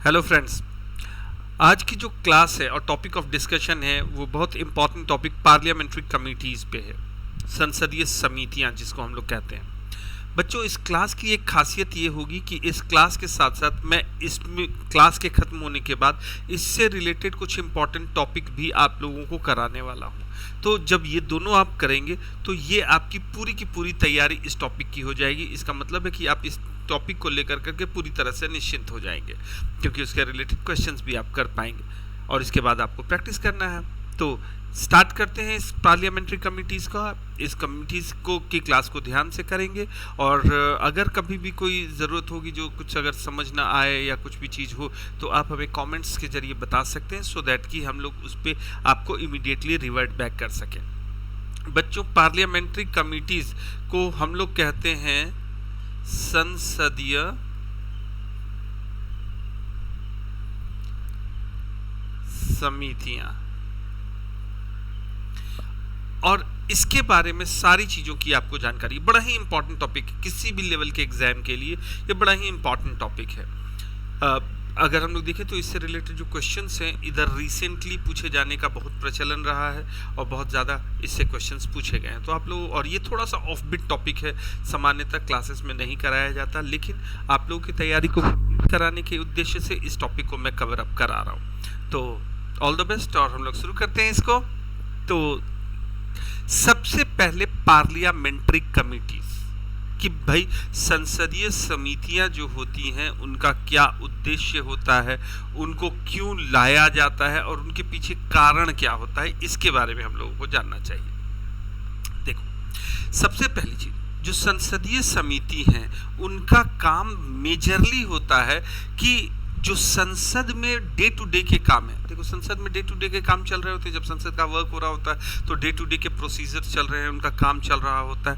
Hello friends. आज की जो क्लास है और टॉपिक ऑफ डिस्कशन है वो बहुत इंपॉर्टेंट टॉपिक पार्लियामेंट्री कमिटीज़ पे है, संसदीय समितियां जिसको हम लोग कहते हैं। बच्चों, इस क्लास की एक खासियत ये होगी कि इस क्लास के साथ साथ मैं इसमें क्लास के ख़त्म होने के बाद इससे रिलेटेड कुछ इंपॉर्टेंट टॉपिक भी आप लोगों को कराने वाला हूँ। तो जब ये दोनों आप करेंगे तो ये आपकी पूरी की पूरी तैयारी इस टॉपिक की हो जाएगी। इसका मतलब है कि आप इस टॉपिक को लेकर करके पूरी तरह से निश्चिंत हो जाएंगे, क्योंकि उसके रिलेटेड क्वेश्चंस भी आप कर पाएंगे और इसके बाद आपको प्रैक्टिस करना है। तो स्टार्ट करते हैं इस पार्लियामेंट्री कमिटीज़ का। इस कमिटीज़ को की क्लास को ध्यान से करेंगे और अगर कभी भी कोई ज़रूरत होगी, जो कुछ अगर समझ ना आए या कुछ भी चीज़ हो, तो आप हमें कमेंट्स के जरिए बता सकते हैं, सो दैट कि हम लोग उस पर आपको इमीडिएटली रिवर्ट बैक कर सकें। बच्चों, पार्लियामेंट्री कमिटीज़ को हम लोग कहते हैं संसदीय समितियां, और इसके बारे में सारी चीज़ों की आपको जानकारी। बड़ा ही इंपॉर्टेंट टॉपिक है किसी भी लेवल के एग्जाम के लिए, ये बड़ा ही इंपॉर्टेंट टॉपिक है। अगर हम लोग देखें तो इससे रिलेटेड जो क्वेश्चंस हैं इधर रिसेंटली पूछे जाने का बहुत प्रचलन रहा है और बहुत ज़्यादा इससे क्वेश्चंस पूछे गए हैं। तो आप लोग, और ये थोड़ा सा ऑफ बिट टॉपिक है, सामान्यतः क्लासेस में नहीं कराया जाता, लेकिन आप लोगों की तैयारी को कराने के उद्देश्य से इस टॉपिक को मैं कवर अप करा रहा हूँ। तो ऑल द बेस्ट, और हम लोग शुरू करते हैं इसको। तो सबसे पहले पार्लियामेंट्री कमिटीज कि भाई संसदीय समितियां जो होती हैं उनका क्या उद्देश्य होता है, उनको क्यों लाया जाता है और उनके पीछे कारण क्या होता है, इसके बारे में हम लोगों को जानना चाहिए। देखो, सबसे पहली चीज, जो संसदीय समिति हैं उनका काम मेजरली होता है कि जो संसद में डे टू डे के काम है। देखो, संसद में डे टू डे के काम चल रहे होते हैं, जब संसद का वर्क हो रहा होता है तो डे टू डे के प्रोसीजर चल रहे हैं, उनका काम चल रहा होता है।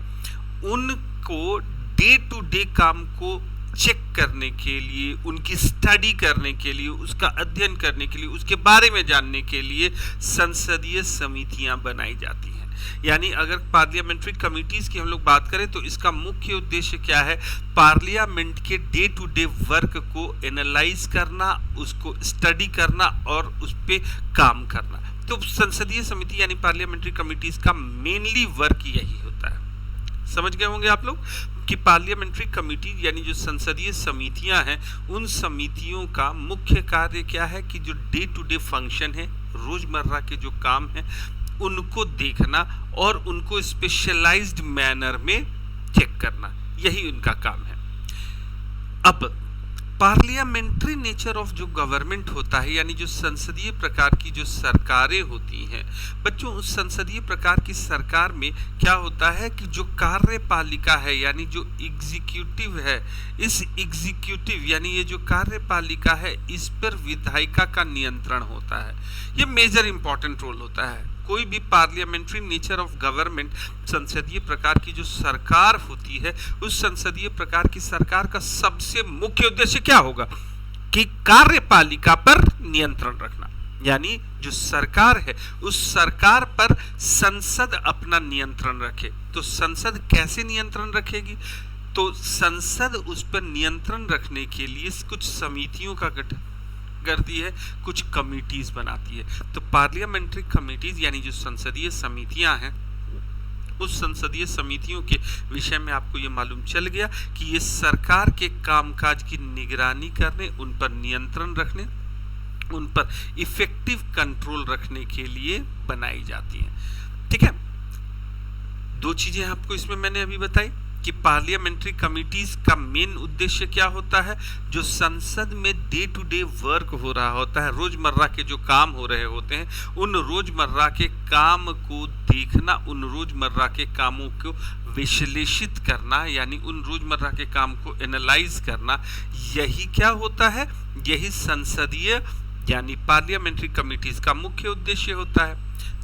उनको डे टू डे काम को चेक करने के लिए, उनकी स्टडी करने के लिए, उसका अध्ययन करने के लिए, उसके बारे में जानने के लिए संसदीय समितियां बनाई जाती हैं। यानी अगर पार्लियामेंट्री कमिटीज की हम लोग बात करें तो इसका मुख्य उद्देश्य क्या है? पार्लियामेंट के डे टू डे वर्क को एनालाइज करना, उसको स्टडी करना और उस पर काम करना। तो संसदीय समिति यानी पार्लियामेंट्री कमिटीज का मेनली वर्क यही होता है। समझ गए होंगे आप लोग कि पार्लियामेंट्री कमिटी यानी जो संसदीय समितियां हैं, उन समितियों का मुख्य कार्य क्या है कि जो डे टू डे फंक्शन है, रोजमर्रा के जो काम है, उनको देखना और उनको स्पेशलाइज्ड मैनर में चेक करना, यही उनका काम है। अब पार्लियामेंट्री नेचर ऑफ जो गवर्नमेंट होता है, यानी जो संसदीय प्रकार की जो सरकारें होती हैं बच्चों, उस संसदीय प्रकार की सरकार में क्या होता है कि जो कार्यपालिका है यानी जो एग्जीक्यूटिव है, इस एग्जीक्यूटिव यानी ये जो कार्यपालिका है, इस पर विधायिका का नियंत्रण होता है। ये मेजर इंपॉर्टेंट रोल होता है। कोई भी पार्लियामेंट्री नेचर ऑफ गवर्नमेंट, संसदीय प्रकार की जो सरकार होती है, उस संसदीय प्रकार की सरकार का सबसे मुख्य उद्देश्य क्या होगा कि कार्यपालिका पर नियंत्रण रखना। यानी जो सरकार है उस सरकार पर संसद अपना नियंत्रण रखे। तो संसद कैसे नियंत्रण रखेगी? तो संसद उस पर नियंत्रण रखने के लिए कुछ समितियों का गठन करती है, कुछ कमिटीज बनाती है। तो पार्लियामेंट्री कमिटीज यानी जो संसदीय समितियां हैं, उस संसदीय समितियों के विषय में आपको ये मालूम चल गया कि ये सरकार के कामकाज की निगरानी करने, उन पर नियंत्रण रखने, उन पर इफेक्टिव कंट्रोल रखने के लिए बनाई जाती हैं। ठीक है, दो चीजें आपको इसमें मैंने अभी बताई कि पार्लियामेंट्री कमिटीज का मेन उद्देश्य क्या होता है। जो संसद में डे टू डे वर्क हो रहा होता है, रोजमर्रा के जो काम हो रहे होते हैं, उन रोजमर्रा के काम को देखना, उन रोजमर्रा के कामों को विश्लेषित करना, यानी उन रोजमर्रा के काम को एनालाइज करना, यही क्या होता है? यही संसदीय यानी पार्लियामेंट्री कमिटीज का मुख्य उद्देश्य होता है।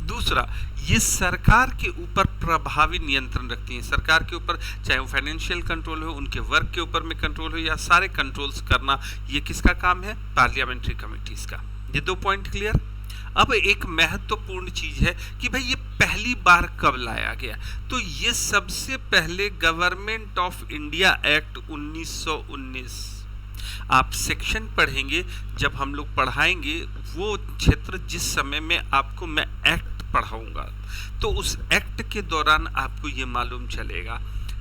दूसरा, ये सरकार के ऊपर प्रभावी नियंत्रण रखती हैं। सरकार के ऊपर चाहे वो फाइनेंशियल कंट्रोल हो, उनके वर्क के ऊपर में कंट्रोल हो, या सारे कंट्रोल्स करना, ये किसका काम है? पार्लियामेंट्री कमिटीज का। ये दो पॉइंट क्लियर। अब एक महत्वपूर्ण चीज है कि भाई ये पहली बार कब लाया गया? तो ये सबसे पहले गवर्नमेंट ऑफ इंडिया एक्ट 1919 आप सेक्शन पढ़ेंगे, जब हम लोग पढ़ाएंगे वो क्षेत्र जिस समय में आपको मैं एक्ट पढ़ाऊंगा, तो उस एक्ट के दौरान आपको ये मालूम चलेगा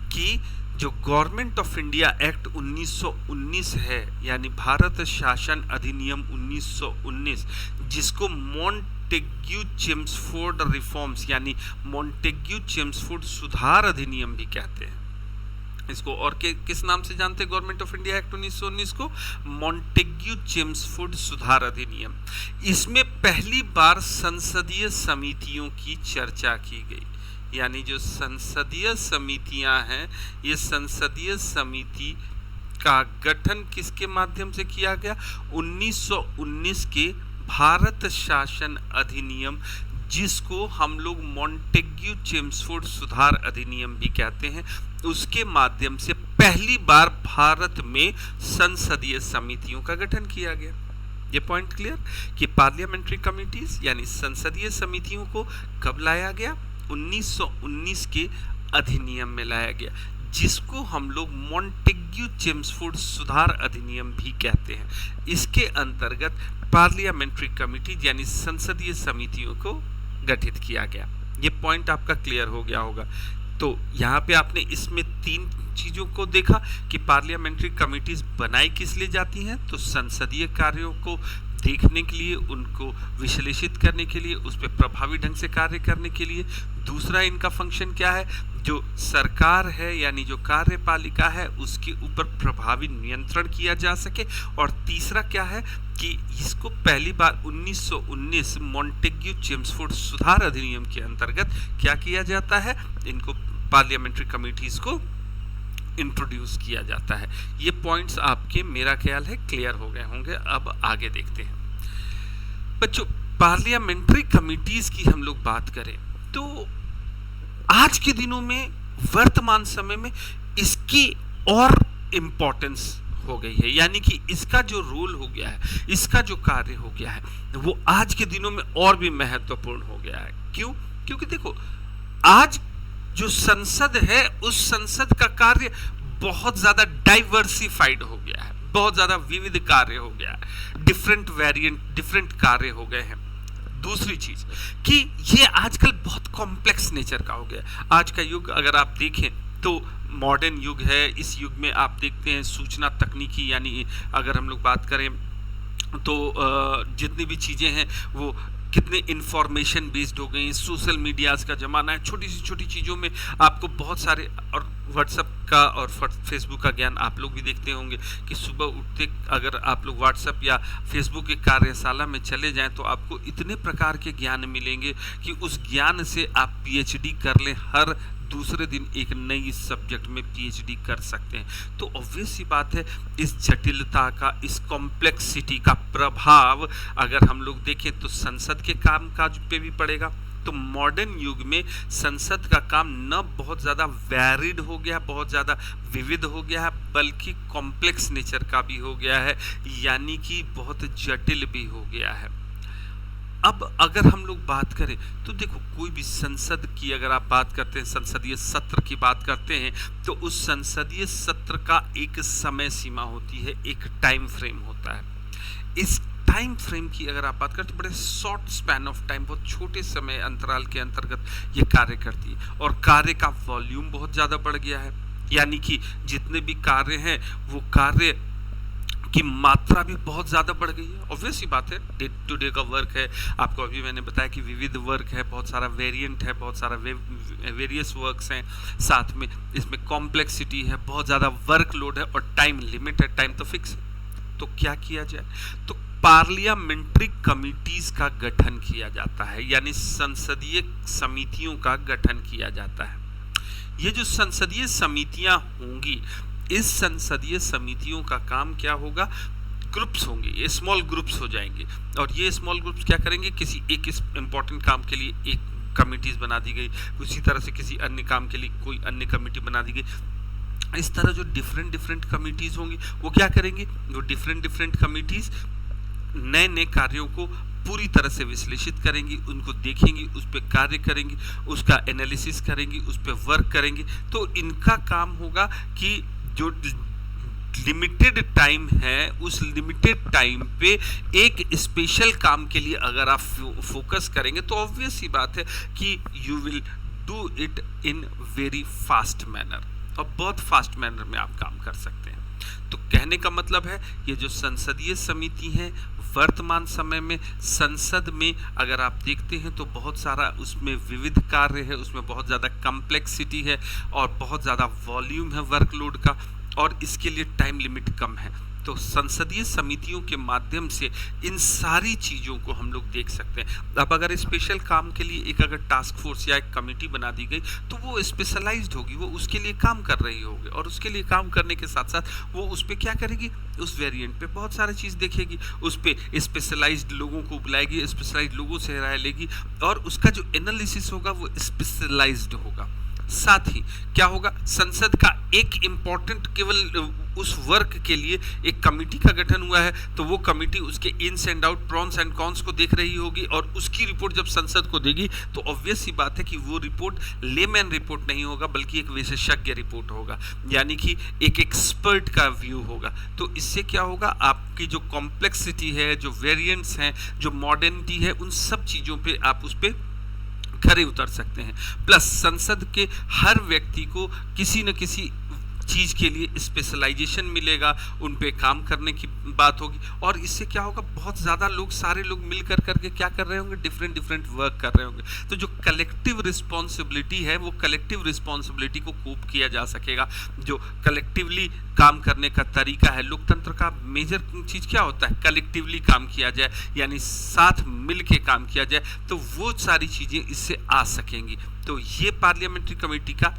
कि जो गवर्नमेंट ऑफ इंडिया एक्ट 1919 है, यानी भारत शासन अधिनियम 1919, जिसको मॉन्टेग्यू चेम्सफोर्ड रिफॉर्म्स यानी मॉन्टेग्यू चेम्सफोर्ड सुधार अधिनियम भी कहते हैं इसको, और किस नाम से जानते हैं गवर्नमेंट ऑफ इंडिया एक्ट 1919 को? मॉन्टेग्यू चेम्सफोर्ड सुधार अधिनियम। इसमें पहली बार संसदीय समितियों की चर्चा की गई, यानी जो संसदीय समितियां हैं, ये संसदीय समिति का गठन किसके माध्यम से किया गया? 1919 के भारत शासन अधिनियम, जिसको हम लोग मॉन्टेग्यू चेम्सफोर्ड सुधार अधिनियम भी कहते हैं, उसके माध्यम से पहली बार भारत में संसदीय समितियों का गठन किया गया। ये पॉइंट क्लियर कि पार्लियामेंट्री कमिटीज यानी संसदीय समितियों को कब लाया गया? 1919 के अधिनियम में लाया गया, जिसको हम लोग मॉन्टेग्यू चेम्सफोर्ड सुधार अधिनियम भी कहते हैं। इसके अंतर्गत पार्लियामेंट्री कमिटी यानी संसदीय समितियों को गठित किया गया। ये पॉइंट आपका क्लियर हो गया होगा। तो यहाँ पे आपने इसमें 3 चीजों को देखा कि पार्लियामेंट्री कमिटीज बनाई किस लिए जाती हैं, तो संसदीय कार्यों को देखने के लिए, उनको विश्लेषित करने के लिए, उस पर प्रभावी ढंग से कार्य करने के लिए। दूसरा इनका फंक्शन क्या है? जो सरकार है यानी जो कार्यपालिका है उसके ऊपर प्रभावी नियंत्रण किया जा सके। और तीसरा क्या है कि इसको पहली बार 1919 मॉन्टेग्यू चेम्सफोर्ड सुधार अधिनियम के अंतर्गत क्या किया जाता है? इनको पार्लियामेंट्री कमिटीज को इंट्रोड्यूस किया जाता है। ये पॉइंट्स आपके मेरा ख्याल है क्लियर हो गए होंगे। अब आगे देखते हैं बच्चों, पार्लियामेंट्री कमिटीज की हम लोग बात करें तो आज के दिनों में, वर्तमान समय में इसकी और इम्पोर्टेंस हो गई है, यानी कि इसका जो रोल हो गया है, इसका जो कार्य हो गया है, वो आज के दिनों में और भी महत्वपूर्ण हो गया है। क्यों? क्योंकि देखो, आज जो संसद है उस संसद का कार्य बहुत ज्यादा डाइवर्सिफाइड हो गया है, बहुत ज्यादा विविध कार्य हो गया है, डिफरेंट वेरिएंट, डिफरेंट कार्य हो गए हैं। दूसरी चीज कि ये आजकल बहुत कॉम्प्लेक्स नेचर का हो गया। आज का युग अगर आप देखें तो मॉडर्न युग है। इस युग में आप देखते हैं सूचना तकनीकी, यानी अगर हम लोग बात करें तो जितनी भी चीजें हैं वो कितने इंफॉर्मेशन बेस्ड हो गई। सोशल मीडियाज का जमाना है, छोटी सी छोटी चीज़ों में आपको बहुत सारे, और व्हाट्सएप का और फेसबुक का ज्ञान आप लोग भी देखते होंगे कि सुबह उठते अगर आप लोग व्हाट्सएप या फेसबुक की कार्यशाला में चले जाएं तो आपको इतने प्रकार के ज्ञान मिलेंगे कि उस ज्ञान से आप पीएचडी कर लें, हर दूसरे दिन एक नई सब्जेक्ट में पीएचडी कर सकते हैं। तो ऑब्वियस सी बात है, इस जटिलता का, इस कॉम्प्लेक्सिटी का प्रभाव अगर हम लोग देखें तो संसद के कामकाज पे भी पड़ेगा। तो मॉडर्न युग में संसद का काम न बहुत ज़्यादा वैरिड हो गया, बहुत ज़्यादा विविध हो गया है, बल्कि कॉम्प्लेक्स नेचर का भी हो गया है, यानी कि बहुत जटिल भी हो गया है। अब अगर हम लोग बात करें तो देखो, कोई भी संसद की अगर आप बात करते हैं, संसदीय सत्र की बात करते हैं, तो उस संसदीय सत्र का एक समय सीमा होती है, एक टाइम फ्रेम होता है। इस टाइम फ्रेम की अगर आप बात करें तो बड़े शॉर्ट स्पैन ऑफ टाइम, बहुत छोटे समय अंतराल के अंतर्गत ये कार्य करती है, और कार्य का वॉल्यूम बहुत ज़्यादा बढ़ गया है, यानी कि जितने भी कार्य हैं वो कार्य की मात्रा भी बहुत ज़्यादा बढ़ गई है। ऑब्वियस ही बात है, डे टू डे का वर्क है, आपको अभी मैंने बताया कि विविध वर्क है, बहुत सारा वेरिएंट है, बहुत सारा वेरियस वर्क्स हैं, साथ में इसमें कॉम्प्लेक्सिटी है, बहुत ज़्यादा वर्कलोड है, और टाइम लिमिट है, टाइम तो फिक्स है। तो क्या किया जाए? तो पार्लियामेंट्री कमिटीज का गठन किया जाता है, यानी संसदीय समितियों का गठन किया जाता है। ये जो संसदीय समितियां होंगी, इस संसदीय समितियों का काम क्या होगा? ग्रुप्स होंगे, ये स्मॉल ग्रुप्स हो जाएंगे, और ये स्मॉल ग्रुप्स क्या करेंगे? किसी एक इम्पोर्टेंट काम के लिए एक कमिटीज बना दी गई, उसी तरह से किसी अन्य काम के लिए कोई अन्य कमेटी बना दी गई। इस तरह जो डिफरेंट कमिटीज होंगी वो क्या करेंगे? वो डिफरेंट कमिटीज नए नए कार्यों को पूरी तरह से विश्लेषित करेंगी, उनको देखेंगी, उस पर कार्य करेंगी, उसका एनालिसिस करेंगी, उस पर वर्क करेंगी। तो इनका काम होगा कि जो लिमिटेड टाइम है, उस लिमिटेड टाइम पे एक स्पेशल काम के लिए अगर आप फोकस करेंगे तो ऑब्वियस ही बात है कि you will do it in very fast manner, और बहुत फास्ट मैनर में आप काम कर सकते हैं। तो कहने का मतलब है ये जो संसदीय समिति है वर्तमान समय में संसद में अगर आप देखते हैं तो बहुत सारा उसमें विविध कार्य है, उसमें बहुत ज़्यादा कम्प्लेक्सिटी है और बहुत ज़्यादा वॉल्यूम है वर्कलोड का, और इसके लिए टाइम लिमिट कम है। तो संसदीय समितियों के माध्यम से इन सारी चीज़ों को हम लोग देख सकते हैं। अब अगर स्पेशल काम के लिए एक अगर टास्क फोर्स या एक कमेटी बना दी गई तो वो स्पेशलाइज्ड होगी, वो उसके लिए काम कर रही होगी, और उसके लिए काम करने के साथ साथ वो उस पर क्या करेगी, उस वेरिएंट पे बहुत सारी चीज़ देखेगी, उस पर स्पेशलाइज्ड लोगों को बुलाएगी, स्पेशलाइज्ड लोगों से राय लेगी, और उसका जो एनालिसिस होगा वो स्पेशलाइज्ड होगा। साथ ही क्या होगा, संसद का एक इम्पॉर्टेंट केवल उस वर्क के लिए एक कमेटी का गठन हुआ है, तो वो कमेटी उसके ins and out, pros and cons को देख रही होगी, और उसकी रिपोर्ट जब संसद को देगी तो ऑब्वियस ही बात है कि वो रिपोर्ट लेमैन रिपोर्ट नहीं होगा बल्कि एक विशेषज्ञ रिपोर्ट होगा, यानी कि एक एक्सपर्ट का व्यू होगा। तो इससे क्या होगा, आपकी जो कॉम्प्लेक्सिटी है, जो वेरिएंट्स हैं, जो मॉडर्निटी है, उन सब चीज़ों पे आप उस पर खरे उतर सकते हैं। प्लस संसद के हर व्यक्ति को किसी न किसी चीज़ के लिए स्पेशलाइजेशन मिलेगा, उन पे काम करने की बात होगी, और इससे क्या होगा, बहुत ज़्यादा लोग, सारे लोग मिल करके क्या कर रहे होंगे, डिफरेंट वर्क कर रहे होंगे। तो जो कलेक्टिव रिस्पॉन्सिबिलिटी है वो कलेक्टिव रिस्पॉन्सिबिलिटी को कोप किया जा सकेगा। जो कलेक्टिवली काम करने का तरीका है, लोकतंत्र का मेजर चीज़ क्या होता है, कलेक्टिवली काम किया जाए, यानी साथ मिल के काम किया जाए, तो वो सारी चीज़ें इससे आ सकेंगी। तो ये पार्लियामेंट्री कमेटी का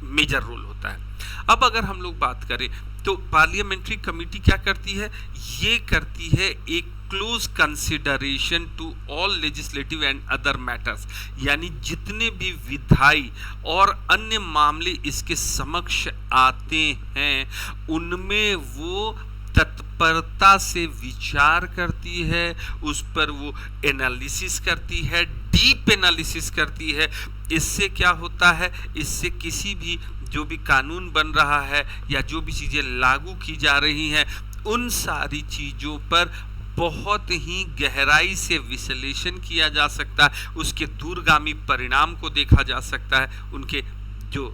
मेजर रोल होता है। अब अगर हम लोग बात करें तो पार्लियामेंट्री कमेटी क्या करती है, ये करती है एक close consideration to all legislative and other matters, यानी जितने भी विधायी और अन्य मामले इसके समक्ष आते हैं उनमें वो तत्परता से विचार करती है, उस पर वो एनालिसिस करती है, डीप एनालिसिस करती है। इससे क्या होता है, इससे किसी भी जो भी कानून बन रहा है या जो भी चीज़ें लागू की जा रही हैं उन सारी चीज़ों पर बहुत ही गहराई से विश्लेषण किया जा सकता है, उसके दूरगामी परिणाम को देखा जा सकता है, उनके जो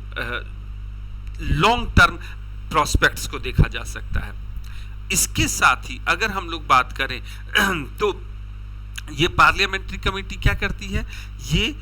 लॉन्ग टर्म प्रोस्पेक्ट्स को देखा जा सकता है। इसके साथ ही अगर हम लोग बात करें तो ये पार्लियामेंट्री कमेटी क्या करती है, ये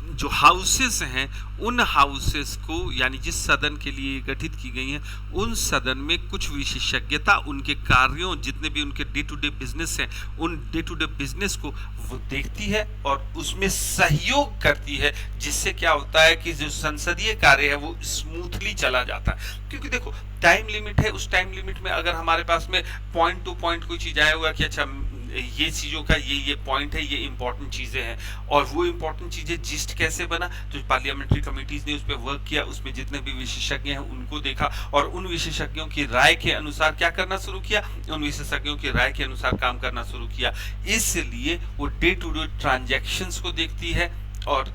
जो हाउसेस हैं उन हाउसेस को, यानी जिस सदन के लिए गठित की गई हैं उन सदन में कुछ विशेषज्ञता, उनके कार्यों, जितने भी उनके डे टू डे बिजनेस हैं उन डे टू डे बिजनेस को वो देखती है और उसमें सहयोग करती है, जिससे क्या होता है कि जो संसदीय कार्य है वो स्मूथली चला जाता है। क्योंकि देखो टाइम लिमिट है, उस टाइम लिमिट में अगर हमारे पास में पॉइंट टू पॉइंट कोई चीज आया हुआ कि अच्छा ये चीज़ों का ये पॉइंट है, ये इंपॉर्टेंट चीज़ें हैं, और वो इंपॉर्टेंट चीज़ें जिस्ट कैसे बना, तो पार्लियामेंट्री कमेटीज ने उस पर वर्क किया, उसमें जितने भी विशेषज्ञ हैं उनको देखा और उन विशेषज्ञों की राय के अनुसार क्या करना शुरू किया, उन विशेषज्ञों की राय के अनुसार काम करना शुरू किया। इसलिए वो डे टू डे ट्रांजैक्शंस को देखती है और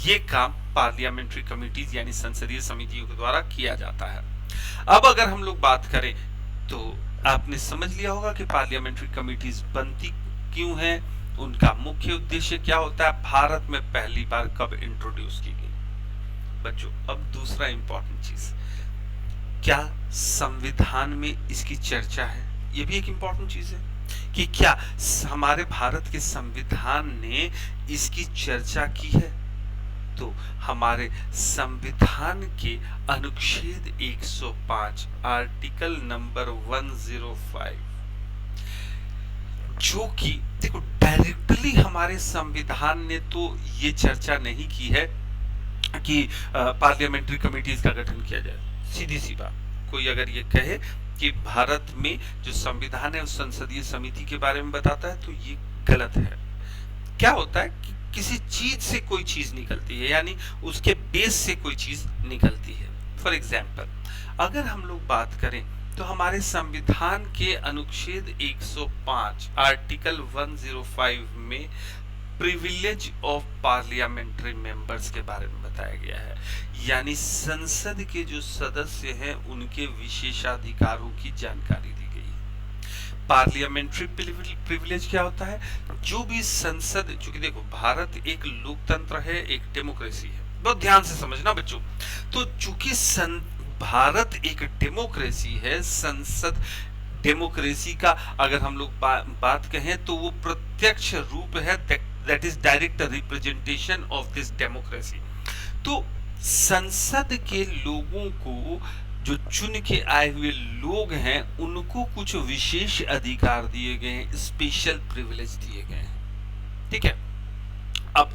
ये काम पार्लियामेंट्री कमेटीज यानी संसदीय समितियों के द्वारा किया जाता है। अब अगर हम लोग बात करें तो आपने समझ लिया होगा कि पार्लियामेंट्री कमेटीज बनती क्यों हैं, उनका मुख्य उद्देश्य क्या होता है, भारत में पहली बार कब इंट्रोड्यूस की गई। बच्चों अब दूसरा इंपॉर्टेंट चीज, क्या संविधान में इसकी चर्चा है, ये भी एक इंपॉर्टेंट चीज है कि क्या हमारे भारत के संविधान ने इसकी चर्चा की है। तो हमारे संविधान के अनुच्छेद 105 आर्टिकल नंबर 105, जो कि देखो डायरेक्टली हमारे संविधान ने तो ये चर्चा नहीं की है कि पार्लियामेंट्री कमेटीज का गठन किया जाए। सीधी सी बात, कोई अगर ये कहे कि भारत में जो संविधान है उस संसदीय समिति के बारे में बताता है तो ये गलत है। क्या होता है कि किसी चीज से कोई चीज निकलती है, यानी उसके बेस से कोई चीज निकलती है। फॉर एग्जाम्पल अगर हम लोग बात करें तो हमारे संविधान के अनुच्छेद 105 आर्टिकल 105 में प्रिविलेज ऑफ पार्लियामेंट्री मेंबर्स के बारे में बताया गया है, यानी संसद के जो सदस्य हैं उनके विशेषाधिकारों की जानकारी दी गई है। पार्लियामेंट्री प्रिविलेज क्या होता है? जो भी संसद, चूंकि देखो भारत एक लोकतंत्र है, एक डेमोक्रेसी है, बहुत ध्यान से समझना बच्चों। तो चूंकि भारत एक डेमोक्रेसी है, संसद डेमोक्रेसी का अगर हम लोग बात कहें तो वो प्रत्यक्ष रूप है, that is direct representation of this democracy. तो संसद के लोगों को, जो चुन के आए हुए लोग हैं, उनको कुछ विशेष अधिकार दिए गए हैं, स्पेशल प्रिविलेज दिए गए हैं। ठीक है, अब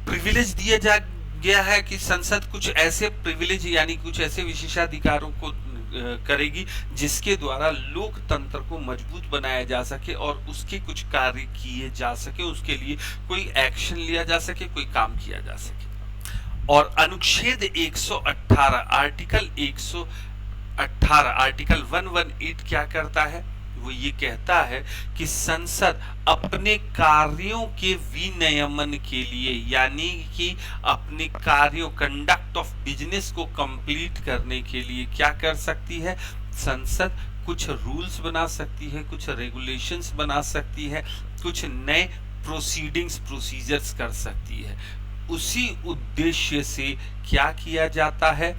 प्रिविलेज दिया जा गया है कि संसद कुछ ऐसे प्रिविलेज यानी कुछ ऐसे विशेषाधिकारों को करेगी जिसके द्वारा लोकतंत्र को मजबूत बनाया जा सके और उसके कुछ कार्य किए जा सके, उसके लिए कोई एक्शन लिया जा सके, कोई काम किया जा सके। और अनुच्छेद 118 आर्टिकल 118 क्या करता है? वो ये कहता है कि संसद अपने कार्यों के विनियमन के लिए, यानी कि अपने कार्यों, कंडक्ट ऑफ बिजनेस को कंप्लीट करने के लिए क्या कर सकती है? संसद कुछ रूल्स बना सकती है, कुछ रेगुलेशंस बना सकती है, कुछ नए प्रोसीजर्स कर सकती है। उसी उद्देश्य से क्या किया जाता है?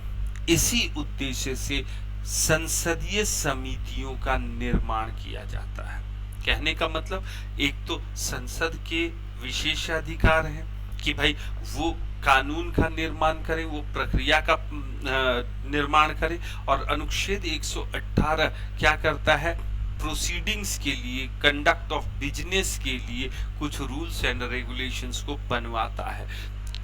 इसी उद्देश्य से संसदीय समितियों का निर्माण किया जाता है। कहने का मतलब, एक तो संसद के विशेषाधिकार हैं कि भाई वो कानून का निर्माण करे, वो प्रक्रिया का निर्माण करे, और अनुच्छेद 118 क्या करता है? प्रोसीडिंग्स के लिए, कंडक्ट ऑफ बिजनेस के लिए कुछ रूल्स एंड रेगुलेशंस को बनवाता है।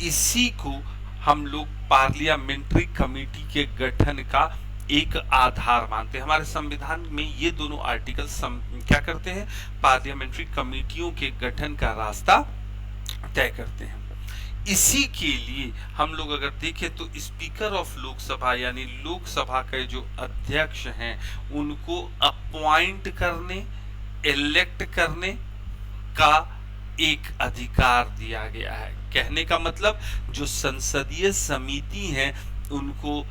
इसी को हम लोग पार्लियामेंट्री कमेटी के गठन का एक आधार मानते हैं। हमारे संविधान में ये दोनों आर्टिकल क्या करते हैं? पार्लियामेंट्री कमेटियों के गठन का रास्ता तय करते हैं। इसी के लिए हम लोग अगर देखें तो स्पीकर ऑफ लोकसभा यानी लोकसभा के जो अध्यक्ष हैं उनको अपॉइंट करने, इलेक्ट करने का एक अधिकार दिया गया है। कहने का मतलब, जो संसदीय समिति है उनको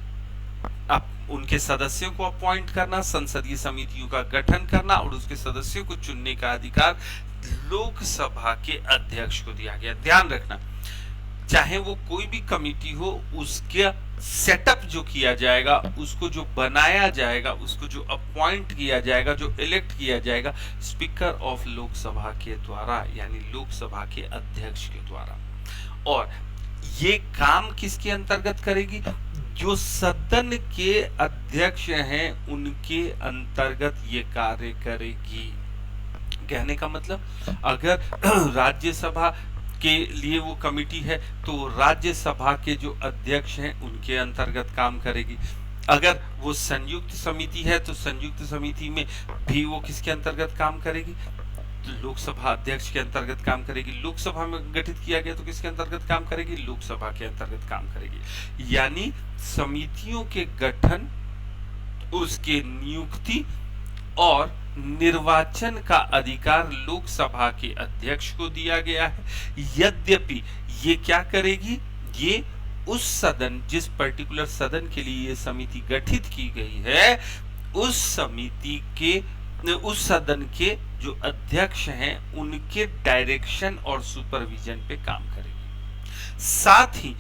उनके सदस्यों को अपॉइंट करना, संसदीय समितियों का गठन करना और उसके सदस्यों को चुनने का अधिकार लोकसभा के अध्यक्ष को दिया गया। ध्यान रखना, चाहे वो कोई भी कमेटी हो, उसके सेटअप जो किया जाएगा, उसको जो बनाया जाएगा, उसको जो अपॉइंट किया जाएगा, जो इलेक्ट किया जाएगा, स्पीकर ऑफ लोकसभा के द्वारा यानी लोकसभा के अध्यक्ष के द्वारा। और ये काम किसके अंतर्गत करेगी? जो सदन के अध्यक्ष हैं उनके अंतर्गत ये कार्य करेगी। कहने का मतलब, अगर राज्यसभा के लिए वो कमेटी है तो राज्यसभा के जो अध्यक्ष हैं उनके अंतर्गत काम करेगी। अगर वो संयुक्त समिति है तो संयुक्त समिति में भी वो किसके अंतर्गत काम करेगी? लोकसभा अध्यक्ष के अंतर्गत काम करेगी। लोकसभा में गठित किया गया तो किसके अंतर्गत काम करेगी? लोकसभा के अंतर्गत काम करेगी। यानी समितियों के गठन, उसके नियुक्ति और निर्वाचन का अधिकार लोकसभा के अध्यक्ष को दिया गया है। यद्यपि ये क्या करेगी? ये उस सदन, जिस पर्टिकुलर सदन के लिए ये समिति गठित की गई है, उस समिति के, उस सदन के जो अध्यक्ष हैं उनके डायरेक्शन और सुपरविजन पे काम करेगी। साथ ही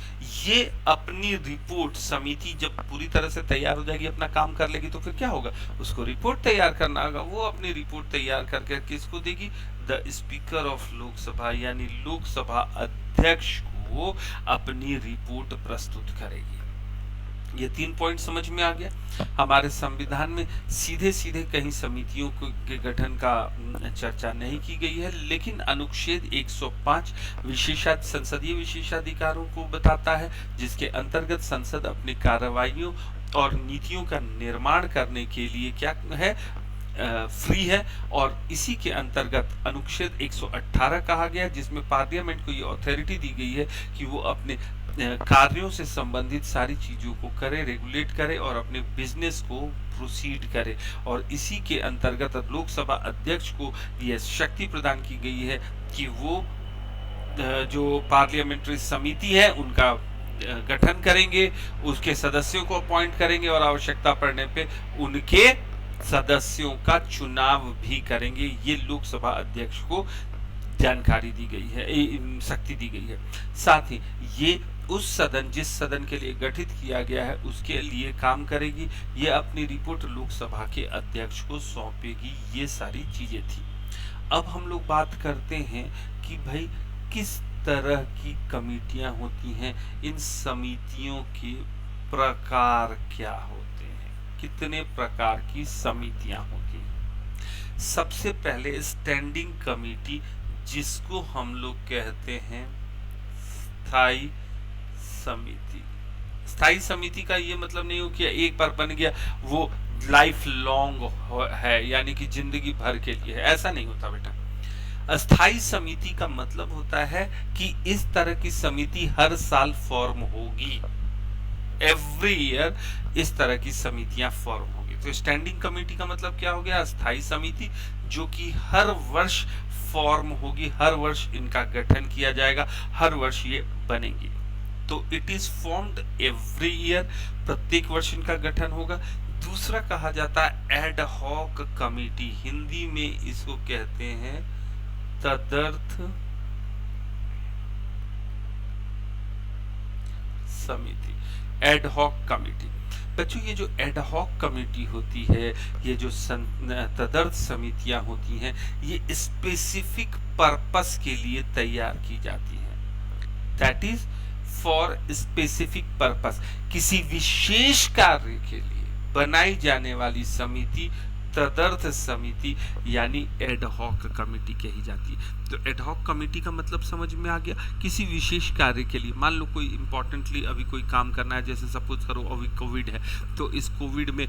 ये अपनी रिपोर्ट, समिति जब पूरी तरह से तैयार हो जाएगी, अपना काम कर लेगी, तो फिर क्या होगा? उसको रिपोर्ट तैयार करना होगा। वो अपनी रिपोर्ट तैयार करके किसको देगी? द स्पीकर ऑफ लोकसभा यानी लोकसभा अध्यक्ष को अपनी रिपोर्ट प्रस्तुत करेगी। ये 3 पॉइंट समझ में आ गया। हमारे संविधान में सीधे सीधे कहीं समितियों के गठन का चर्चा नहीं की गई है, लेकिन अनुच्छेद 105 संसदीय विशेषाधिकारों को बताता है, जिसके अंतर्गत संसद अपनी कार्रवाइयों और नीतियों का निर्माण करने के लिए क्या है? फ्री है। और इसी के अंतर्गत अनुच्छेद 118 कहा गया, जिसमें पार्लियामेंट को ये अथॉरिटी दी गई है कि वो अपने कार्यों से संबंधित सारी चीजों को करे, रेगुलेट करे और अपने बिजनेस को प्रोसीड करे। और इसी के अंतर्गत लोकसभा अध्यक्ष को यह शक्ति प्रदान की गई है कि वो जो पार्लियामेंट्री समिति है उनका गठन करेंगे, उसके सदस्यों को अपॉइंट करेंगे और आवश्यकता पड़ने पे उनके सदस्यों का चुनाव भी करेंगे। ये लोकसभा अध्यक्ष को जानकारी दी गई है, शक्ति दी गई है। साथ ही ये उस सदन, जिस सदन के लिए गठित किया गया है, उसके लिए काम करेगी। ये अपनी रिपोर्ट लोकसभा के अध्यक्ष को सौंपेगी। ये सारी चीजें थी। अब हम लोग बात करते हैं कि भाई किस तरह की कमेटियां होती हैं, इन समितियों के प्रकार क्या होते हैं, कितने प्रकार की समितियां होती हैं। सबसे पहले स्टैंडिंग कमेटी, जिसको हम लोग कहते हैं स्थायी समिति। स्थायी समिति का ये मतलब नहीं हो कि एक बार बन गया वो लाइफ लॉन्ग है, यानी कि जिंदगी भर के लिए है, ऐसा नहीं होता बेटा। अस्थाई समिति का मतलब होता है कि इस तरह की समिति हर साल फॉर्म होगी, एवरी ईयर इस तरह की समितियां फॉर्म होगी। तो स्टैंडिंग कमेटी का मतलब क्या हो गया? अस्थाई समिति, जो कि हर वर्ष फॉर्म होगी, हर वर्ष इनका गठन किया जाएगा, हर वर्ष ये बनेंगी। तो it is formed every year, प्रत्येक वर्ष इनका गठन होगा। दूसरा कहा जाता है एड हॉक कमेटी, हिंदी में इसको कहते हैं तदर्थ समिति, एड हॉक कमेटी। बच्चों ये जो एड हॉक कमेटी होती है, ये जो तदर्थ समितियां होती हैं, ये स्पेसिफिक पर्पस के लिए तैयार की जाती हैं। That is for specific purpose, किसी विशेष कार्य के लिए बनाई जाने वाली समिति तदर्थ समिति यानी एड हॉक कमेटी कही जाती है। तो एड हॉक कमेटी का मतलब समझ में आ गया, किसी विशेष कार्य के लिए। मान लो कोई इंपॉर्टेंटली अभी कोई काम करना है, जैसे सपोज करो अभी कोविड है, तो इस कोविड में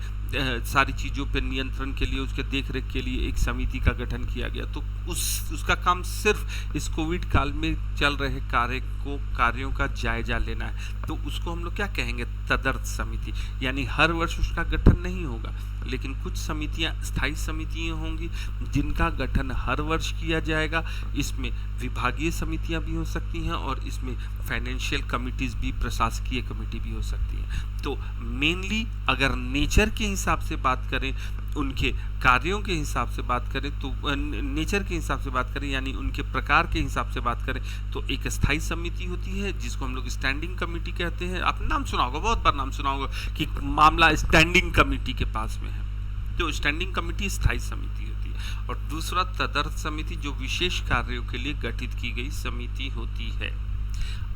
सारी चीज़ों पर नियंत्रण के लिए, उसके देख रेख के लिए एक समिति का गठन किया गया। तो उसका काम सिर्फ इस कोविड काल में चल रहे कार्यों का जायजा लेना है। तो उसको हम लोग क्या कहेंगे? तदर्थ समिति। यानी हर वर्ष उसका गठन नहीं होगा, लेकिन कुछ समितियां स्थायी समितियां होंगी जिनका गठन हर वर्ष किया जाएगा। इसमें विभागीय समितियां भी हो सकती हैं और इसमें फाइनेंशियल कमिटीज भी, प्रशासकीय कमेटी भी हो सकती हैं। तो मेनली अगर नेचर के हिसाब से बात करें, उनके कार्यों के हिसाब से बात करें, तो नेचर के हिसाब से बात करें यानी उनके प्रकार के हिसाब से बात करें, तो एक स्थायी समिति होती है जिसको हम लोग स्टैंडिंग कमेटी कहते हैं। आपने नाम सुना होगा, बहुत बार नाम सुना होगा कि मामला स्टैंडिंग कमेटी के पास में है। तो स्टैंडिंग कमेटी स्थायी समिति होती है। और दूसरा तदर्थ समिति, जो विशेष कार्यों के लिए गठित की गई समिति होती है।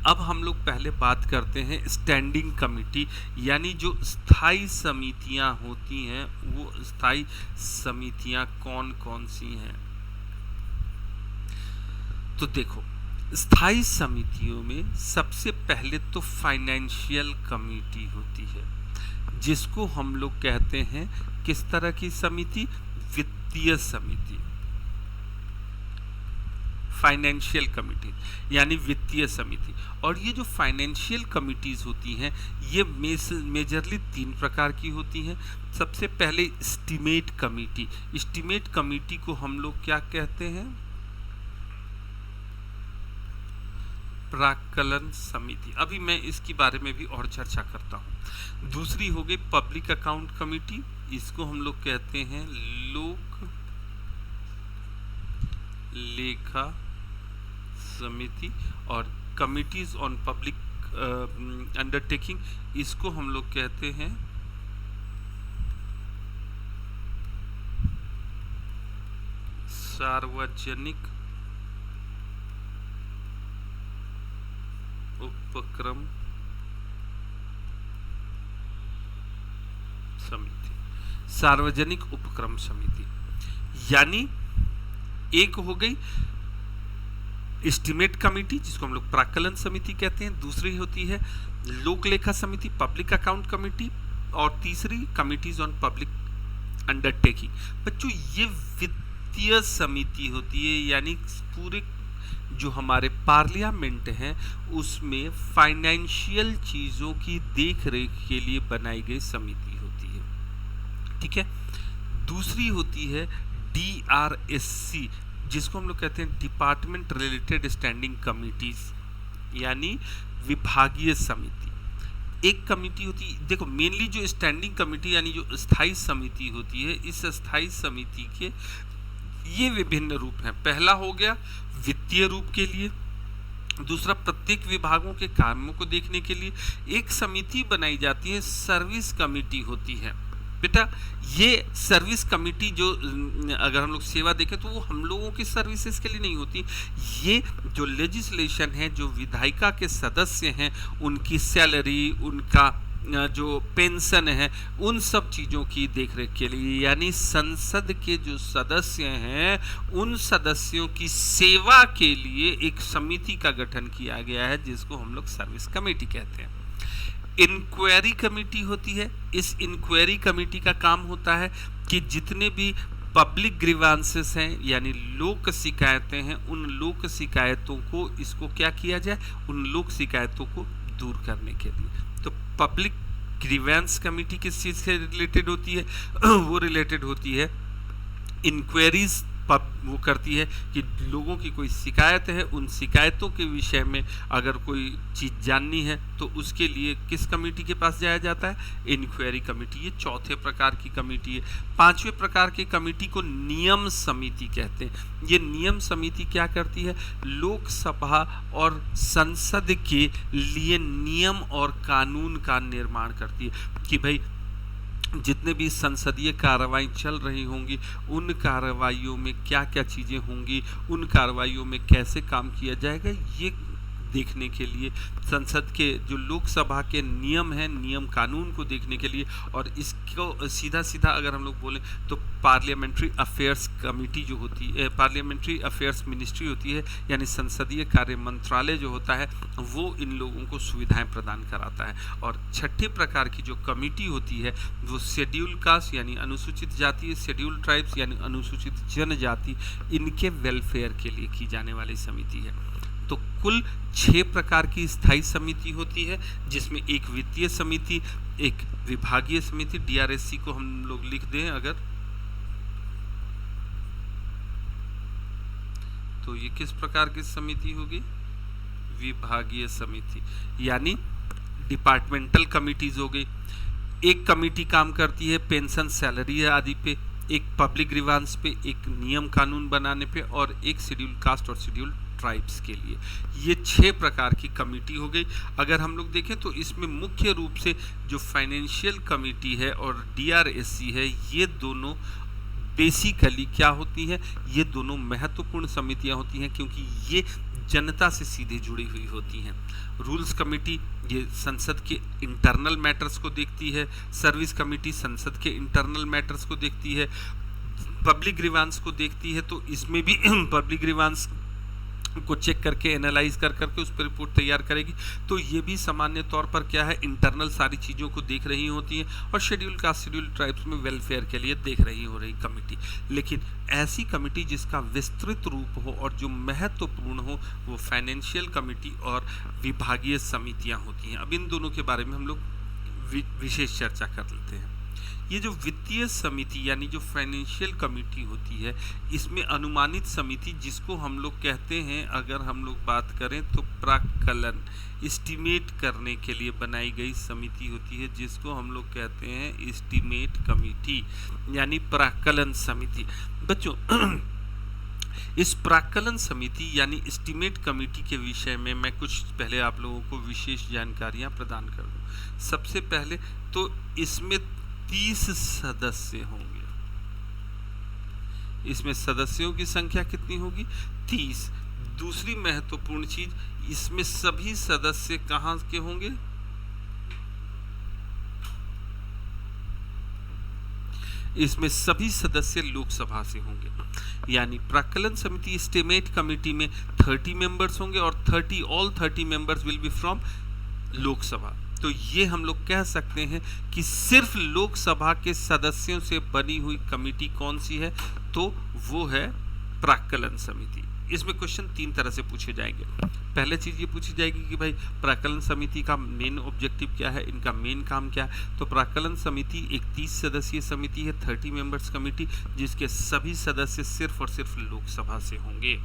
अब हम लोग पहले बात करते हैं स्टैंडिंग कमेटी, यानी जो स्थायी समितियां होती हैं, वो स्थायी समितियां कौन कौन सी हैं। तो देखो, स्थायी समितियों में सबसे पहले तो फाइनेंशियल कमेटी होती है, जिसको हम लोग कहते हैं किस तरह की समिति? वित्तीय समिति, फाइनेंशियल कमिटी यानी वित्तीय समिति। और ये जो फाइनेंशियल कमिटीज होती हैं, ये मेजरली 3 प्रकार की होती हैं। सबसे पहले एस्टीमेट कमेटी। एस्टीमेट कमेटी को हम लोग क्या कहते हैं? प्राक्कलन समिति। अभी मैं इसके बारे में भी और चर्चा करता हूँ। दूसरी हो गई पब्लिक अकाउंट कमेटी, इसको हम लोग कहते हैं लोक लेखा समिति। और कमिटीज ऑन पब्लिक अंडरटेकिंग, इसको हम लोग कहते हैं सार्वजनिक उपक्रम समिति। सार्वजनिक उपक्रम समिति यानी एक हो गई एस्टीमेट कमेटी, जिसको हम लोग प्राक्कलन समिति कहते हैं। दूसरी होती है लोक लेखा समिति, पब्लिक अकाउंट कमेटी। और तीसरी कमिटीज ऑन पब्लिक अंडरटेकिंग। बच्चों ये वित्तीय समिति होती है, यानी पूरे जो हमारे पार्लियामेंट हैं उसमें फाइनेंशियल चीज़ों की देख रेख के लिए बनाई गई समिति होती है, ठीक है। दूसरी होती है DRSC, जिसको हम लोग कहते हैं डिपार्टमेंट रिलेटेड स्टैंडिंग कमिटीज, यानी विभागीय समिति। एक कमिटी होती, देखो मेनली जो स्टैंडिंग कमिटी यानी जो स्थायी समिति होती है, इस स्थायी समिति के ये विभिन्न रूप हैं। पहला हो गया वित्तीय रूप के लिए, दूसरा प्रत्येक विभागों के कामों को देखने के लिए एक समिति बनाई जाती है, सर्विस कमिटी होती है। बेटा ये सर्विस कमिटी जो अगर हम लोग सेवा देखें तो वो हम लोगों की सर्विसेज के लिए नहीं होती, ये जो लेजिस्लेशन है, जो विधायिका के सदस्य हैं उनकी सैलरी, उनका जो पेंशन है, उन सब चीज़ों की देखरेख के लिए, यानी संसद के जो सदस्य हैं उन सदस्यों की सेवा के लिए एक समिति का गठन किया गया है, जिसको हम लोग सर्विस कमेटी कहते हैं। इंक्वायरी कमेटी होती है। इस इंक्वायरी कमेटी का काम होता है कि जितने भी पब्लिक ग्रीवांसेस हैं यानी लोक शिकायतें हैं, उन लोक शिकायतों को इसको क्या किया जाए, उन लोक शिकायतों को दूर करने के लिए। तो पब्लिक ग्रीवेंस कमेटी किस चीज़ से रिलेटेड होती है, वो रिलेटेड होती है इंक्वायरीज, वो करती है कि लोगों की कोई शिकायत है, उन शिकायतों के विषय में अगर कोई चीज़ जाननी है तो उसके लिए किस कमेटी के पास जाया जाता है, इंक्वायरी कमेटी। ये चौथे प्रकार की कमेटी है। पांचवें प्रकार की कमेटी को नियम समिति कहते हैं। ये नियम समिति क्या करती है, लोकसभा और संसद के लिए नियम और कानून का निर्माण करती है कि भाई जितने भी संसदीय कार्रवाई चल रही होंगी उन कार्रवाइयों में क्या क्या चीज़ें होंगी, उन कार्रवाइयों में कैसे काम किया जाएगा, ये देखने के लिए संसद के जो लोकसभा के नियम हैं, नियम कानून को देखने के लिए, और इसको सीधा सीधा अगर हम लोग बोलें तो पार्लियामेंट्री अफेयर्स कमेटी जो होती है, पार्लियामेंट्री अफेयर्स मिनिस्ट्री होती है, यानी संसदीय कार्य मंत्रालय जो होता है वो इन लोगों को सुविधाएं प्रदान कराता है। और छठे प्रकार की जो कमेटी होती है वो शेड्यूल कास्ट यानी अनुसूचित जाति, शेड्यूल ट्राइब्स यानी अनुसूचित जनजाति, इनके वेलफेयर के लिए की जाने वाली समिति है। तो कुल 6 प्रकार की स्थायी समिति होती है, जिसमें एक वित्तीय समिति, एक विभागीय समिति, DRSC को हम लोग लिख दें अगर, तो ये किस प्रकार की समिति होगी, विभागीय समिति, यानी डिपार्टमेंटल कमिटीज हो गई। एक कमिटी काम करती है पेंशन, सैलरी आदि पे, एक पब्लिक ग्रीवांस पे, एक नियम कानून बनाने पे, और एक शेड्यूल कास्ट और शेड्यूल ट्राइब्स के लिए। ये 6 प्रकार की कमेटी हो गई। अगर हम लोग देखें तो इसमें मुख्य रूप से जो फाइनेंशियल कमेटी है और DRSC है, ये दोनों बेसिकली क्या होती हैं, ये दोनों महत्वपूर्ण समितियां होती हैं क्योंकि ये जनता से सीधे जुड़ी हुई होती हैं। रूल्स कमेटी ये संसद के इंटरनल मैटर्स को देखती है, सर्विस कमेटी संसद के इंटरनल मैटर्स को देखती है, पब्लिक ग्रीवांस को देखती है, तो इसमें भी पब्लिक ग्रीवांस को चेक करके एनालाइज कर करके उस पर रिपोर्ट तैयार करेगी। तो ये भी सामान्य तौर पर क्या है, इंटरनल सारी चीज़ों को देख रही होती है, और शेड्यूल कास्ट, शेड्यूल ट्राइब्स में वेलफेयर के लिए देख रही हो रही कमेटी। लेकिन ऐसी कमेटी जिसका विस्तृत रूप हो और जो महत्वपूर्ण हो, वो फाइनेंशियल कमेटी और विभागीय समितियां होती हैं। अब इन दोनों के बारे में हम लोग विशेष चर्चा कर लेते हैं। ये जो वित्तीय समिति यानी जो फाइनेंशियल कमेटी होती है, इसमें अनुमानित समिति जिसको हम लोग कहते हैं, अगर हम लोग बात करें तो प्राक्कलन, एस्टिमेट करने के लिए बनाई गई समिति होती है, जिसको हम लोग कहते हैं एस्टिमेट कमेटी यानी प्राक्कलन समिति। बच्चों इस प्राक्कलन समिति यानी एस्टिमेट कमेटी के विषय में मैं कुछ पहले आप लोगों को विशेष जानकारियां प्रदान कर दूं। सबसे पहले तो इसमें 30 सदस्य होंगे। इसमें सदस्यों की संख्या कितनी होगी, 30। दूसरी महत्वपूर्ण चीज, इसमें सभी सदस्य कहां के होंगे, इसमें सभी सदस्य लोकसभा से होंगे। यानी प्राक्कलन समिति एस्टिमेट कमेटी में 30 मेंबर्स होंगे और all 30 members will be from Lok Sabha. तो ये हम लोग कह सकते हैं कि सिर्फ लोकसभा के सदस्यों से बनी हुई कमेटी कौन सी है, तो वो है प्राक्कलन समिति। इसमें क्वेश्चन 3 तरह से पूछे जाएंगे। पहले चीज ये पूछी जाएगी कि भाई प्राक्कलन समिति का मेन ऑब्जेक्टिव क्या है, इनका मेन काम क्या है। तो प्राक्कलन समिति एक 30 सदस्यीय समिति है, 30 मेंबर्स कमेटी, जिसके सभी सदस्य सिर्फ और सिर्फ लोकसभा से होंगे।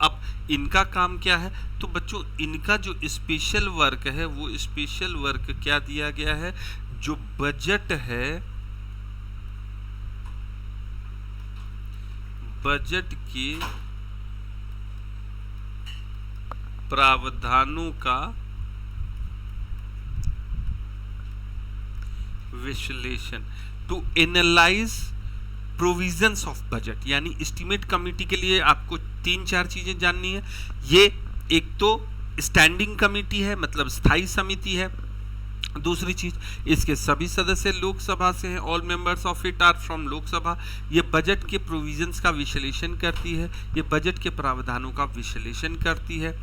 अब इनका काम क्या है, तो बच्चों इनका जो स्पेशल वर्क है वो स्पेशल वर्क क्या दिया गया है, जो बजट है, बजट के प्रावधानों का विश्लेषण, to analyse provisions of budget. यानी एस्टिमेट कमेटी के लिए आपको 3-4 चीजें जाननी है। ये एक तो स्टैंडिंग कमेटी है, मतलब स्थायी समिति है। दूसरी चीज, इसके सभी सदस्य लोकसभा से हैं, all members of it are from Lok Sabha. ये बजट के प्रोविजंस का विश्लेषण करती है, ये बजट के प्रावधानों का विश्लेषण करती है।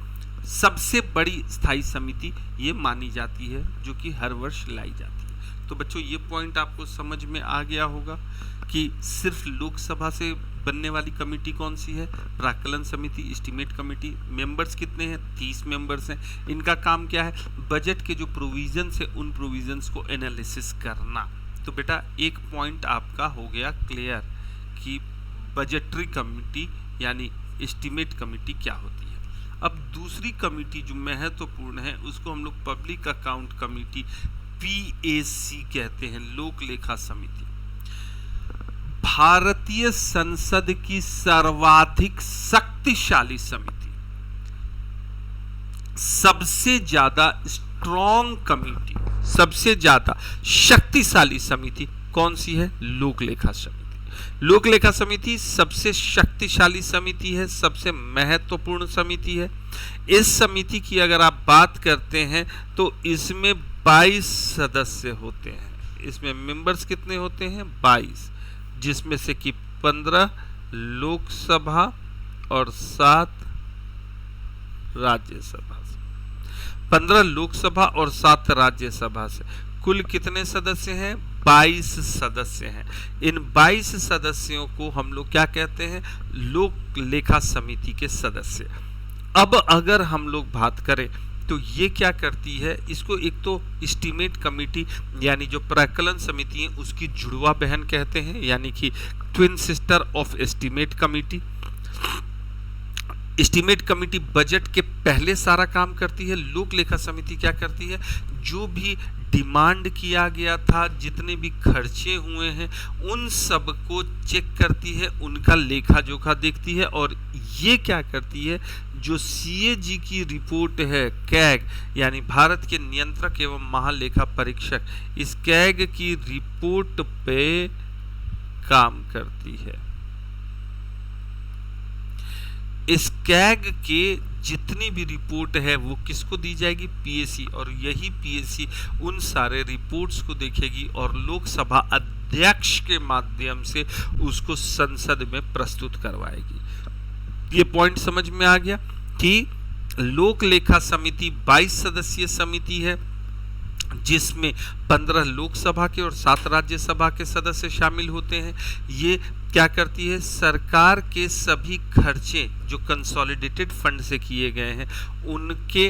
सबसे बड़ी स्थायी समिति ये मानी जाती है, जो कि हर वर्ष लाई जाती है। तो बच्चों ये पॉइंट आपको समझ में आ गया होगा कि सिर्फ लोकसभा से बनने वाली कमेटी कौन सी है, प्राक्कलन समिति, एस्टीमेट कमेटी। मेंबर्स कितने हैं, 30 मेंबर्स हैं। इनका काम क्या है, बजट के जो प्रोविजंस है उन प्रोविजंस को एनालिसिस करना। तो बेटा एक पॉइंट आपका हो गया क्लियर कि बजटरी कमेटी यानी एस्टीमेट कमेटी क्या होती है। अब दूसरी कमेटी जो महत्वपूर्ण है उसको हम लोग पब्लिक अकाउंट कमेटी PAC कहते हैं, लोक लेखा समिति। भारतीय संसद की सर्वाधिक शक्तिशाली समिति, सबसे ज्यादा स्ट्रॉन्ग कमेटी, सबसे ज्यादा शक्तिशाली समिति कौन सी है, लोक लेखा समिति। लोक लेखा समिति सबसे शक्तिशाली समिति है, सबसे महत्वपूर्ण समिति है। इस समिति की अगर आप बात करते हैं तो इसमें 22 सदस्य होते हैं। इसमें मेंबर्स कितने होते हैं, 22, जिसमें से कि 15 लोकसभा और 7 राज्यसभा से। 15 लोकसभा और 7 राज्यसभा से कुल कितने सदस्य हैं, 22 सदस्य हैं। इन 22 सदस्यों को हम लोग क्या कहते हैं, लोक लेखा समिति के सदस्य। अब अगर हम लोग बात करें तो ये क्या करती है, इसको एक तो एस्टीमेट कमेटी यानी जो प्राक्कलन समिति है उसकी जुड़वा बहन कहते हैं, यानी कि twin sister of estimate committee. Estimate committee budget के पहले सारा काम करती है। लोक लेखा समिति क्या करती है, जो भी डिमांड किया गया था, जितने भी खर्चे हुए हैं उन सब को चेक करती है, उनका लेखा जोखा देखती है। और ये क्या करती है, जो CAG की रिपोर्ट है, कैग यानी भारत के नियंत्रक एवं महालेखा परीक्षक, इस कैग की रिपोर्ट पे काम करती है। इस कैग के जितनी भी रिपोर्ट है वो किसको दी जाएगी, PAC। और यही PAC उन सारे रिपोर्ट्स को देखेगी और लोकसभा अध्यक्ष के माध्यम से उसको संसद में प्रस्तुत करवाएगी। ये पॉइंट समझ में आ गया कि लोक लेखा समिति 22 सदस्यीय समिति है, जिसमें 15 लोकसभा के और 7 राज्यसभा के सदस्य शामिल होते हैं। ये क्या करती है, सरकार के सभी खर्चे जो कंसोलिडेटेड फंड से किए गए हैं उनके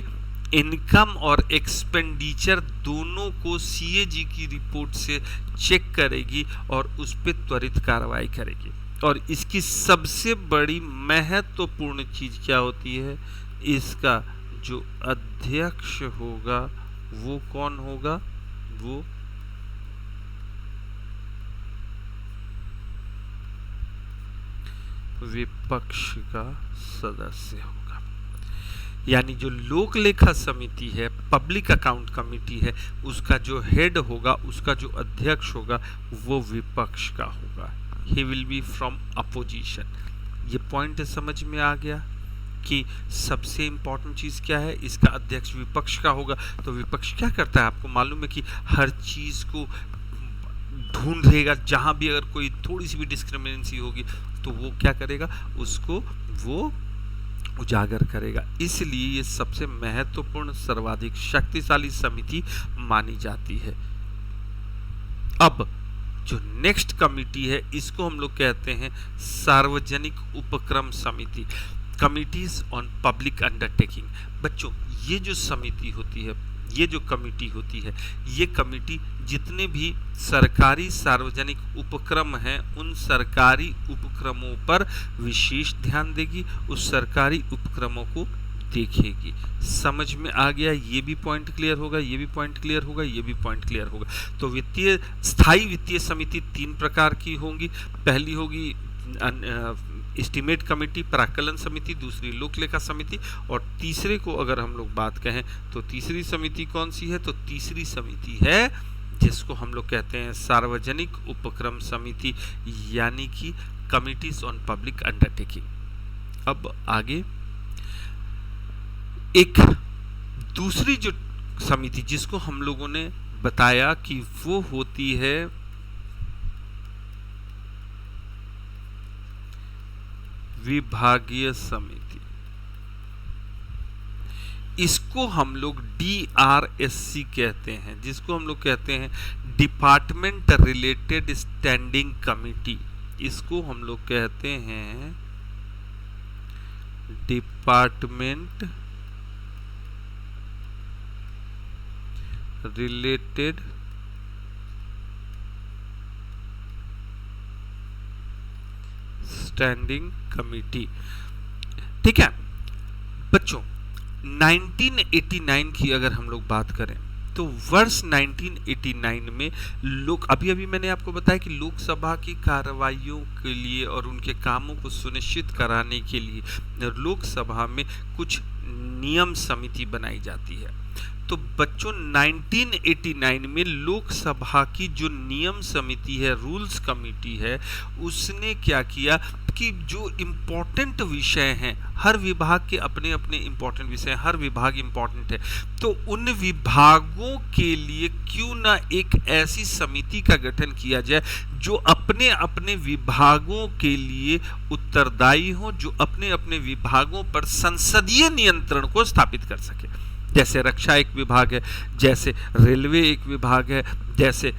इनकम और एक्सपेंडिचर दोनों को CAG की रिपोर्ट से चेक करेगी और उस पर त्वरित कार्रवाई करेगी। और इसकी सबसे बड़ी महत्वपूर्ण चीज क्या होती है, इसका जो अध्यक्ष होगा वो कौन होगा, वो विपक्ष का सदस्य होगा। यानी जो लोक लेखा समिति है, पब्लिक अकाउंट कमेटी है, उसका जो हेड होगा, उसका जो अध्यक्ष होगा वो विपक्ष का होगा। He will be from opposition. ये पॉइंट समझ में आ गया कि सबसे इंपॉर्टेंट चीज क्या है, इसका अध्यक्ष विपक्ष का होगा। तो विपक्ष क्या करता है, आपको मालूम है कि हर चीज को ढूंढेगा, जहां भी अगर कोई थोड़ी सी भी डिस्क्रिमिनेंसी होगी तो वो क्या करेगा, उसको वो उजागर करेगा। इसलिए ये सबसे महत्वपूर्ण, सर्वाधिक शक्तिशाली समिति मानी जाती है। अब जो नेक्स्ट कमिटी है इसको हम लोग कहते हैं सार्वजनिक उपक्रम समिति, कमिटीज ऑन पब्लिक अंडरटेकिंग। बच्चों, ये जो समिति होती है, ये जो कमिटी होती है, ये कमिटी जितने भी सरकारी सार्वजनिक उपक्रम हैं उन सरकारी उपक्रमों पर विशेष ध्यान देगी, उस सरकारी उपक्रमों को देखेगी। समझ में आ गया? ये भी पॉइंट क्लियर होगा, ये भी पॉइंट क्लियर होगा, ये भी पॉइंट क्लियर होगा। तो वित्तीय, स्थायी वित्तीय समिति 3 प्रकार की होंगी। पहली होगी एस्टीमेट कमेटी, प्राक्कलन समिति, दूसरी लोक लेखा समिति, और तीसरे को अगर हम लोग बात कहें तो तीसरी समिति कौन सी है? तो तीसरी समिति है जिसको हम लोग कहते हैं सार्वजनिक उपक्रम समिति, यानी कि कमिटीज ऑन पब्लिक अंडरटेकिंग। अब आगे एक दूसरी जो समिति जिसको हम लोगों ने बताया कि वो होती है विभागीय समिति, इसको हम लोग DRSC कहते हैं, जिसको हम लोग कहते हैं डिपार्टमेंट रिलेटेड स्टैंडिंग कमिटी। इसको हम लोग कहते हैं डिपार्टमेंट रिलेटेड स्टैंडिंग कमिटी। ठीक है बच्चों, 1989 की अगर हम लोग बात करें तो वर्ष 1989 में अभी मैंने आपको बताया कि लोकसभा की कार्रवाइयों के लिए और उनके कामों को सुनिश्चित कराने के लिए लोकसभा में कुछ नियम समिति बनाई जाती है। तो बच्चों 1989 में लोकसभा की जो नियम समिति है, रूल्स कमेटी है, उसने क्या किया कि जो इम्पोर्टेंट विषय हैं, हर विभाग के अपने अपने इम्पोर्टेंट विषय हैं, हर विभाग इम्पोर्टेंट है, तो उन विभागों के लिए क्यों ना एक ऐसी समिति का गठन किया जाए जो अपने अपने विभागों के लिए उत्तरदायी हो, जो अपने अपने विभागों पर संसदीय नियंत्रण को स्थापित कर सके। जैसे रक्षा एक विभाग है, जैसे रेलवे एक विभाग है, जैसे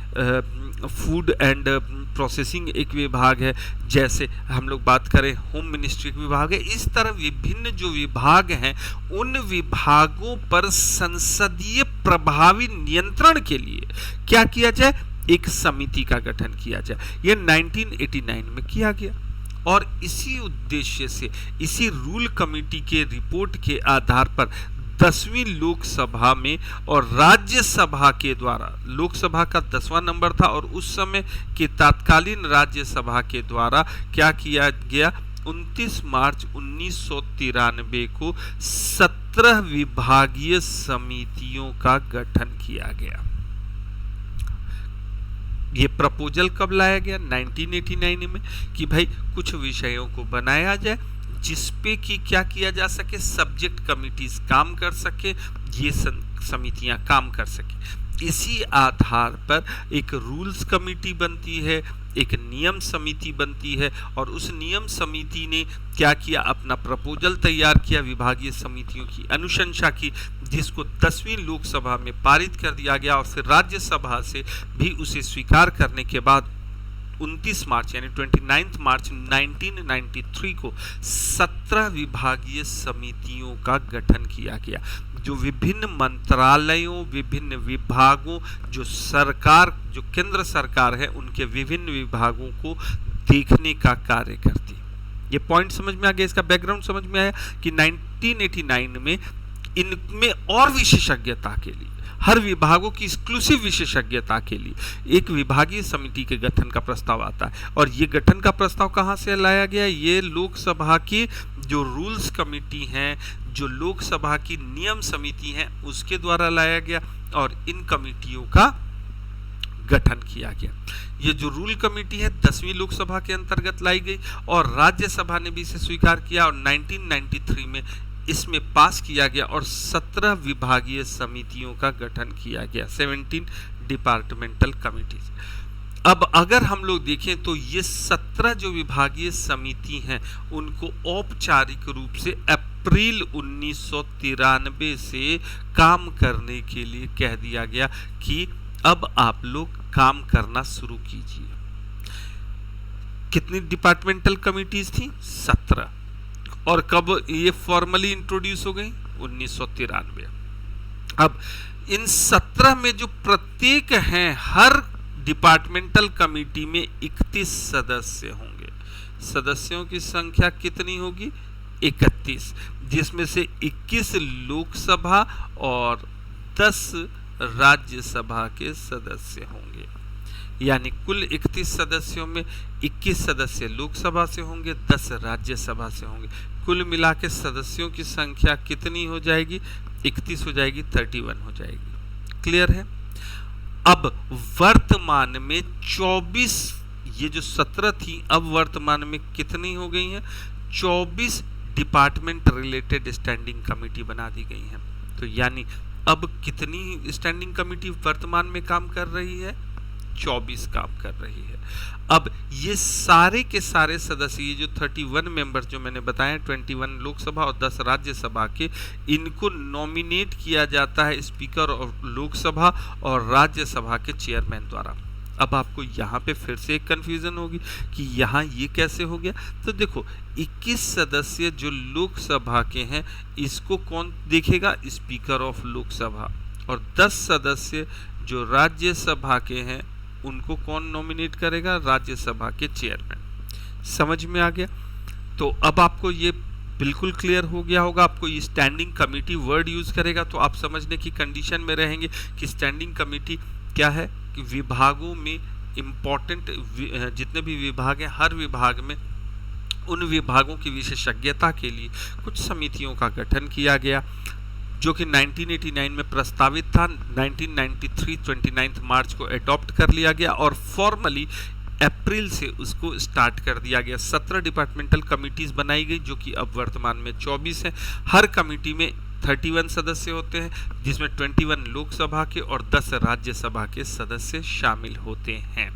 फूड एंड प्रोसेसिंग एक विभाग है, जैसे हम लोग बात करें होम मिनिस्ट्री विभाग है। इस तरह विभिन्न जो विभाग हैं उन विभागों पर संसदीय प्रभावी नियंत्रण के लिए क्या किया जाए? एक समिति का गठन किया जाए। यह 1989 में किया गया और इसी उद्देश्य से, इसी रूल कमेटी के रिपोर्ट के आधार पर 10वीं लोकसभा में और राज्यसभा के द्वारा, लोकसभा का 10वां नंबर था और उस समय के तत्कालीन राज्यसभा के द्वारा क्या किया गया? 29 मार्च 1993 को 17 विभागीय समितियों का गठन किया गया। ये प्रपोजल कब लाया गया? 1989 में, कि भाई कुछ विषयों को बनाया जाए जिसपे कि क्या किया जा सके, सब्जेक्ट कमिटीज काम कर सके, ये समितियां काम कर सके। इसी आधार पर एक रूल्स कमेटी बनती है, एक नियम समिति बनती है और उस नियम समिति ने क्या किया? अपना प्रपोजल तैयार किया, विभागीय समितियों की अनुशंसा की, जिसको 10वीं लोकसभा में पारित कर दिया गया और फिर राज्यसभा से भी उसे स्वीकार करने के बाद 29 मार्च यानी 29 मार्च 1993 को 17 विभागीय समितियों का गठन किया गया, जो विभिन्न मंत्रालयों, विभिन्न विभागों, जो सरकार, जो केंद्र सरकार है, उनके विभिन्न विभागों को देखने का कार्य करती है। ये पॉइंट समझ में आ गया? इसका बैकग्राउंड समझ में आया कि 1989 में इनमें और विशेषज्ञता के लिए, हर विभागों की एक्सक्लूसिव विशेषज्ञता के लिए एक विभागीय समिति के गठन का प्रस्ताव आता है। और ये गठन का प्रस्ताव कहाँ से लाया गया? ये लोकसभा की जो रूल्स कमेटी हैं, जो लोकसभा की नियम समिति हैं, उसके द्वारा लाया गया और इन कमेटियों का गठन किया गया। ये जो रूल कमेटी है 10वीं लोकसभा के अंतर्गत लाई गई और राज्यसभा ने भी इसे स्वीकार किया और 1993 में इसमें पास किया गया और 17 विभागीय समितियों का गठन किया गया, 17 डिपार्टमेंटल कमिटीज। अब अगर हम लोग देखें तो ये 17 जो विभागीय समिति हैं उनको औपचारिक रूप से अप्रैल 1993 से काम करने के लिए कह दिया गया कि अब आप लोग काम करना शुरू कीजिए। कितनी डिपार्टमेंटल कमिटीज थी? 17। और कब ये फॉर्मली इंट्रोड्यूस हो गई? 1993। अब इन 17 में जो प्रत्येक हैं, हर डिपार्टमेंटल कमिटी में 31 सदस्य होंगे। सदस्यों की संख्या कितनी होगी? 31, जिसमें से 21 लोकसभा और 10 राज्यसभा के सदस्य होंगे। यानी कुल 31 सदस्यों में 21 सदस्य लोकसभा से होंगे, 10 राज्यसभा से होंगे। कुल मिला के सदस्यों की संख्या कितनी हो जाएगी? 31 हो जाएगी, 31 हो जाएगी। क्लियर है? अब वर्तमान में 24, ये जो 17 थी, अब वर्तमान में कितनी हो गई हैं? 24 डिपार्टमेंट रिलेटेड स्टैंडिंग कमेटी बना दी गई हैं। तो यानी अब कितनी स्टैंडिंग कमेटी वर्तमान में काम कर रही है? 24 काम कर रही है। अब ये सारे के सारे सदस्य, ये जो 31 मेंबर्स जो मैंने बताया, 21 लोकसभा और 10 राज्यसभा के, इनको नॉमिनेट किया जाता है स्पीकर और लोकसभा और राज्यसभा के चेयरमैन द्वारा। अब आपको यहाँ पे फिर से एक कंफ्यूजन होगी कि यहाँ ये कैसे हो गया। तो देखो, 21 सदस्य जो लोकसभा के हैं, इसको कौन देखेगा? Speaker of Lok Sabha. और 10 सदस्य जो राज्यसभा के हैं, उनको कौन नॉमिनेट करेगा? राज्यसभा के चेयरमैन। समझ में आ गया? तो अब आपको ये बिल्कुल क्लियर हो गया होगा। आपको ये स्टैंडिंग कमेटी वर्ड यूज करेगा तो आप समझने की कंडीशन में रहेंगे कि स्टैंडिंग कमेटी क्या है। कि विभागों में इम्पोर्टेंट जितने भी विभाग हैं, हर विभाग में उन विभागों की विशेषज्ञता के लिए कुछ समितियों का गठन किया गया, जो कि 1989 में प्रस्तावित था। 1993 29 मार्च को अडॉप्ट कर लिया गया और फॉर्मली अप्रैल से उसको स्टार्ट कर दिया गया। 17 डिपार्टमेंटल कमिटीज बनाई गई, जो कि अब वर्तमान में 24 हैं। हर कमिटी में 31 सदस्य होते हैं, जिसमें 21 लोकसभा के और 10 राज्यसभा के सदस्य शामिल होते हैं।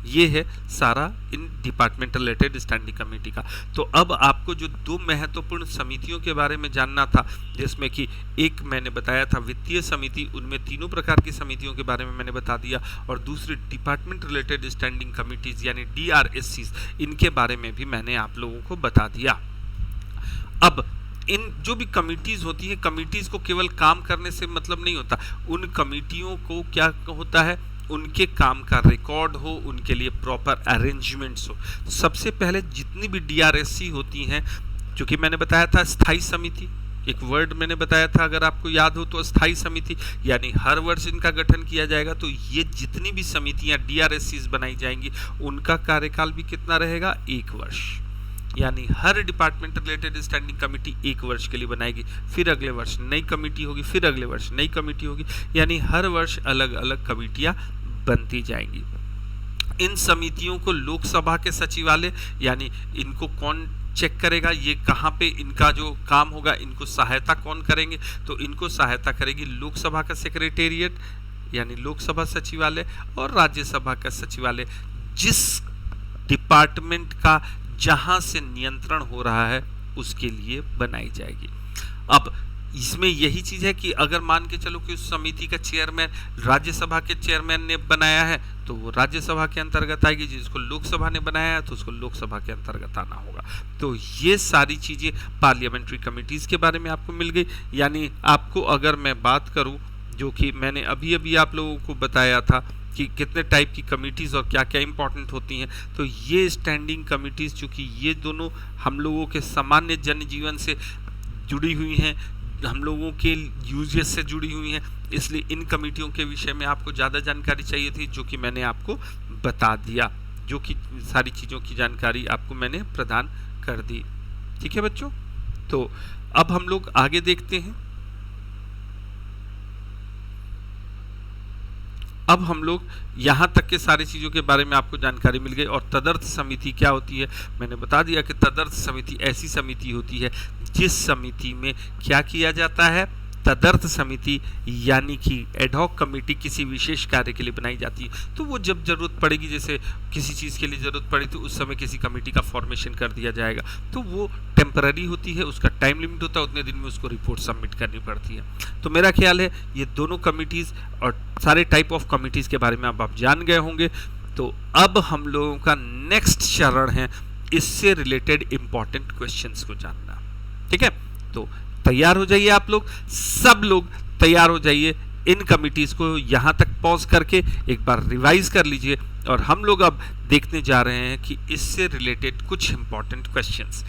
ये है सारा इन डिपार्टमेंटल रिलेटेड स्टैंडिंग कमेटी का। तो अब आपको जो 2 महत्वपूर्ण समितियों के बारे में जानना था, जिसमें कि एक मैंने बताया था वित्तीय समिति, उनमें तीनों प्रकार की समितियों के बारे में मैंने बता दिया, और दूसरी डिपार्टमेंट रिलेटेड स्टैंडिंग कमिटीज यानी DRSCs, इनके बारे में भी मैंने आप लोगों को बता दिया। अब इन जो भी कमिटीज होती हैं, कमिटीज को केवल काम करने से मतलब नहीं होता, उन कमिटियों को क्या होता है, उनके काम का रिकॉर्ड हो, उनके लिए प्रॉपर अरेंजमेंट्स हो। सबसे पहले जितनी भी DRSC होती हैं, जो कि मैंने बताया था स्थायी समिति, एक वर्ड मैंने बताया था अगर आपको याद हो तो, स्थायी समिति, यानी हर वर्ष इनका गठन किया जाएगा। तो ये जितनी भी समितियां DRSCs बनाई जाएंगी, उनका कार्यकाल भी कितना रहेगा? 1 वर्ष। यानी हर डिपार्टमेंट रिलेटेड स्टैंडिंग कमेटी 1 वर्ष के लिए बनाएगी, फिर अगले वर्ष नई कमेटी होगी, फिर अगले वर्ष नई कमेटी होगी, यानी हर वर्ष अलग अलग कमेटियां बनती जाएंगी। इन समितियों को लोकसभा के सचिवालय, यानी इनको कौन चेक करेगा, ये कहाँ पे इनका जो काम होगा, इनको सहायता कौन करेंगे? तो इनको सहायता करेगी लोकसभा का सेक्रेटेरिएट यानी लोकसभा सचिवालय, और राज्यसभा का सचिवालय, जिस डिपार्टमेंट का जहां से नियंत्रण हो रहा है उसके लिए बनाई जाएगी। अब इसमें यही चीज है कि अगर मान के चलो कि उस समिति का चेयरमैन राज्यसभा के चेयरमैन ने बनाया है, तो वो राज्यसभा के अंतर्गत आएगी, जिसको लोकसभा ने बनाया है तो उसको लोकसभा के अंतर्गत आना होगा। तो ये सारी चीजें पार्लियामेंट्री कमिटीज के बारे में आपको मिल गई। यानी आपको अगर मैं बात करूं, जो कि मैंने अभी अभी आप लोगों को बताया था कि कितने टाइप की कमिटीज़ और क्या क्या इंपॉर्टेंट होती हैं, तो ये स्टैंडिंग कमिटीज़ चूँकि ये दोनों हम लोगों के सामान्य जनजीवन से जुड़ी हुई हैं, हम लोगों के यूजेस से जुड़ी हुई हैं, इसलिए इन कमिटियों के विषय में आपको ज़्यादा जानकारी चाहिए थी, जो कि मैंने आपको बता दिया, जो कि सारी चीज़ों की जानकारी आपको मैंने प्रदान कर दी। ठीक है बच्चों, तो अब हम लोग आगे देखते हैं। अब हम लोग यहाँ तक के सारी चीज़ों के बारे में आपको जानकारी मिल गई। और तदर्थ समिति क्या होती है, मैंने बता दिया कि तदर्थ समिति ऐसी समिति होती है जिस समिति में क्या किया जाता है, तदर्थ समिति यानी कि एडहॉक कमेटी किसी विशेष कार्य के लिए बनाई जाती है। तो वो जब जरूरत पड़ेगी, जैसे किसी चीज़ के लिए ज़रूरत पड़ी तो उस समय किसी कमेटी का फॉर्मेशन कर दिया जाएगा। तो वो टेम्पररी होती है, उसका टाइम लिमिट होता है, उतने दिन में उसको रिपोर्ट सबमिट करनी पड़ती है। तो मेरा ख्याल है ये दोनों कमिटीज़ और सारे टाइप ऑफ कमिटीज़ के बारे में अब आप जान गए होंगे। तो अब हम लोगों का नेक्स्ट चरण है इससे रिलेटेड इंपॉर्टेंट क्वेश्चंस को जानना। ठीक है, तो तैयार हो जाइए आप लोग, सब लोग तैयार हो जाइए। इन कमिटीज को यहां तक पॉज करके एक बार रिवाइज कर लीजिए और हम लोग अब देखने जा रहे हैं कि इससे रिलेटेड कुछ important questions.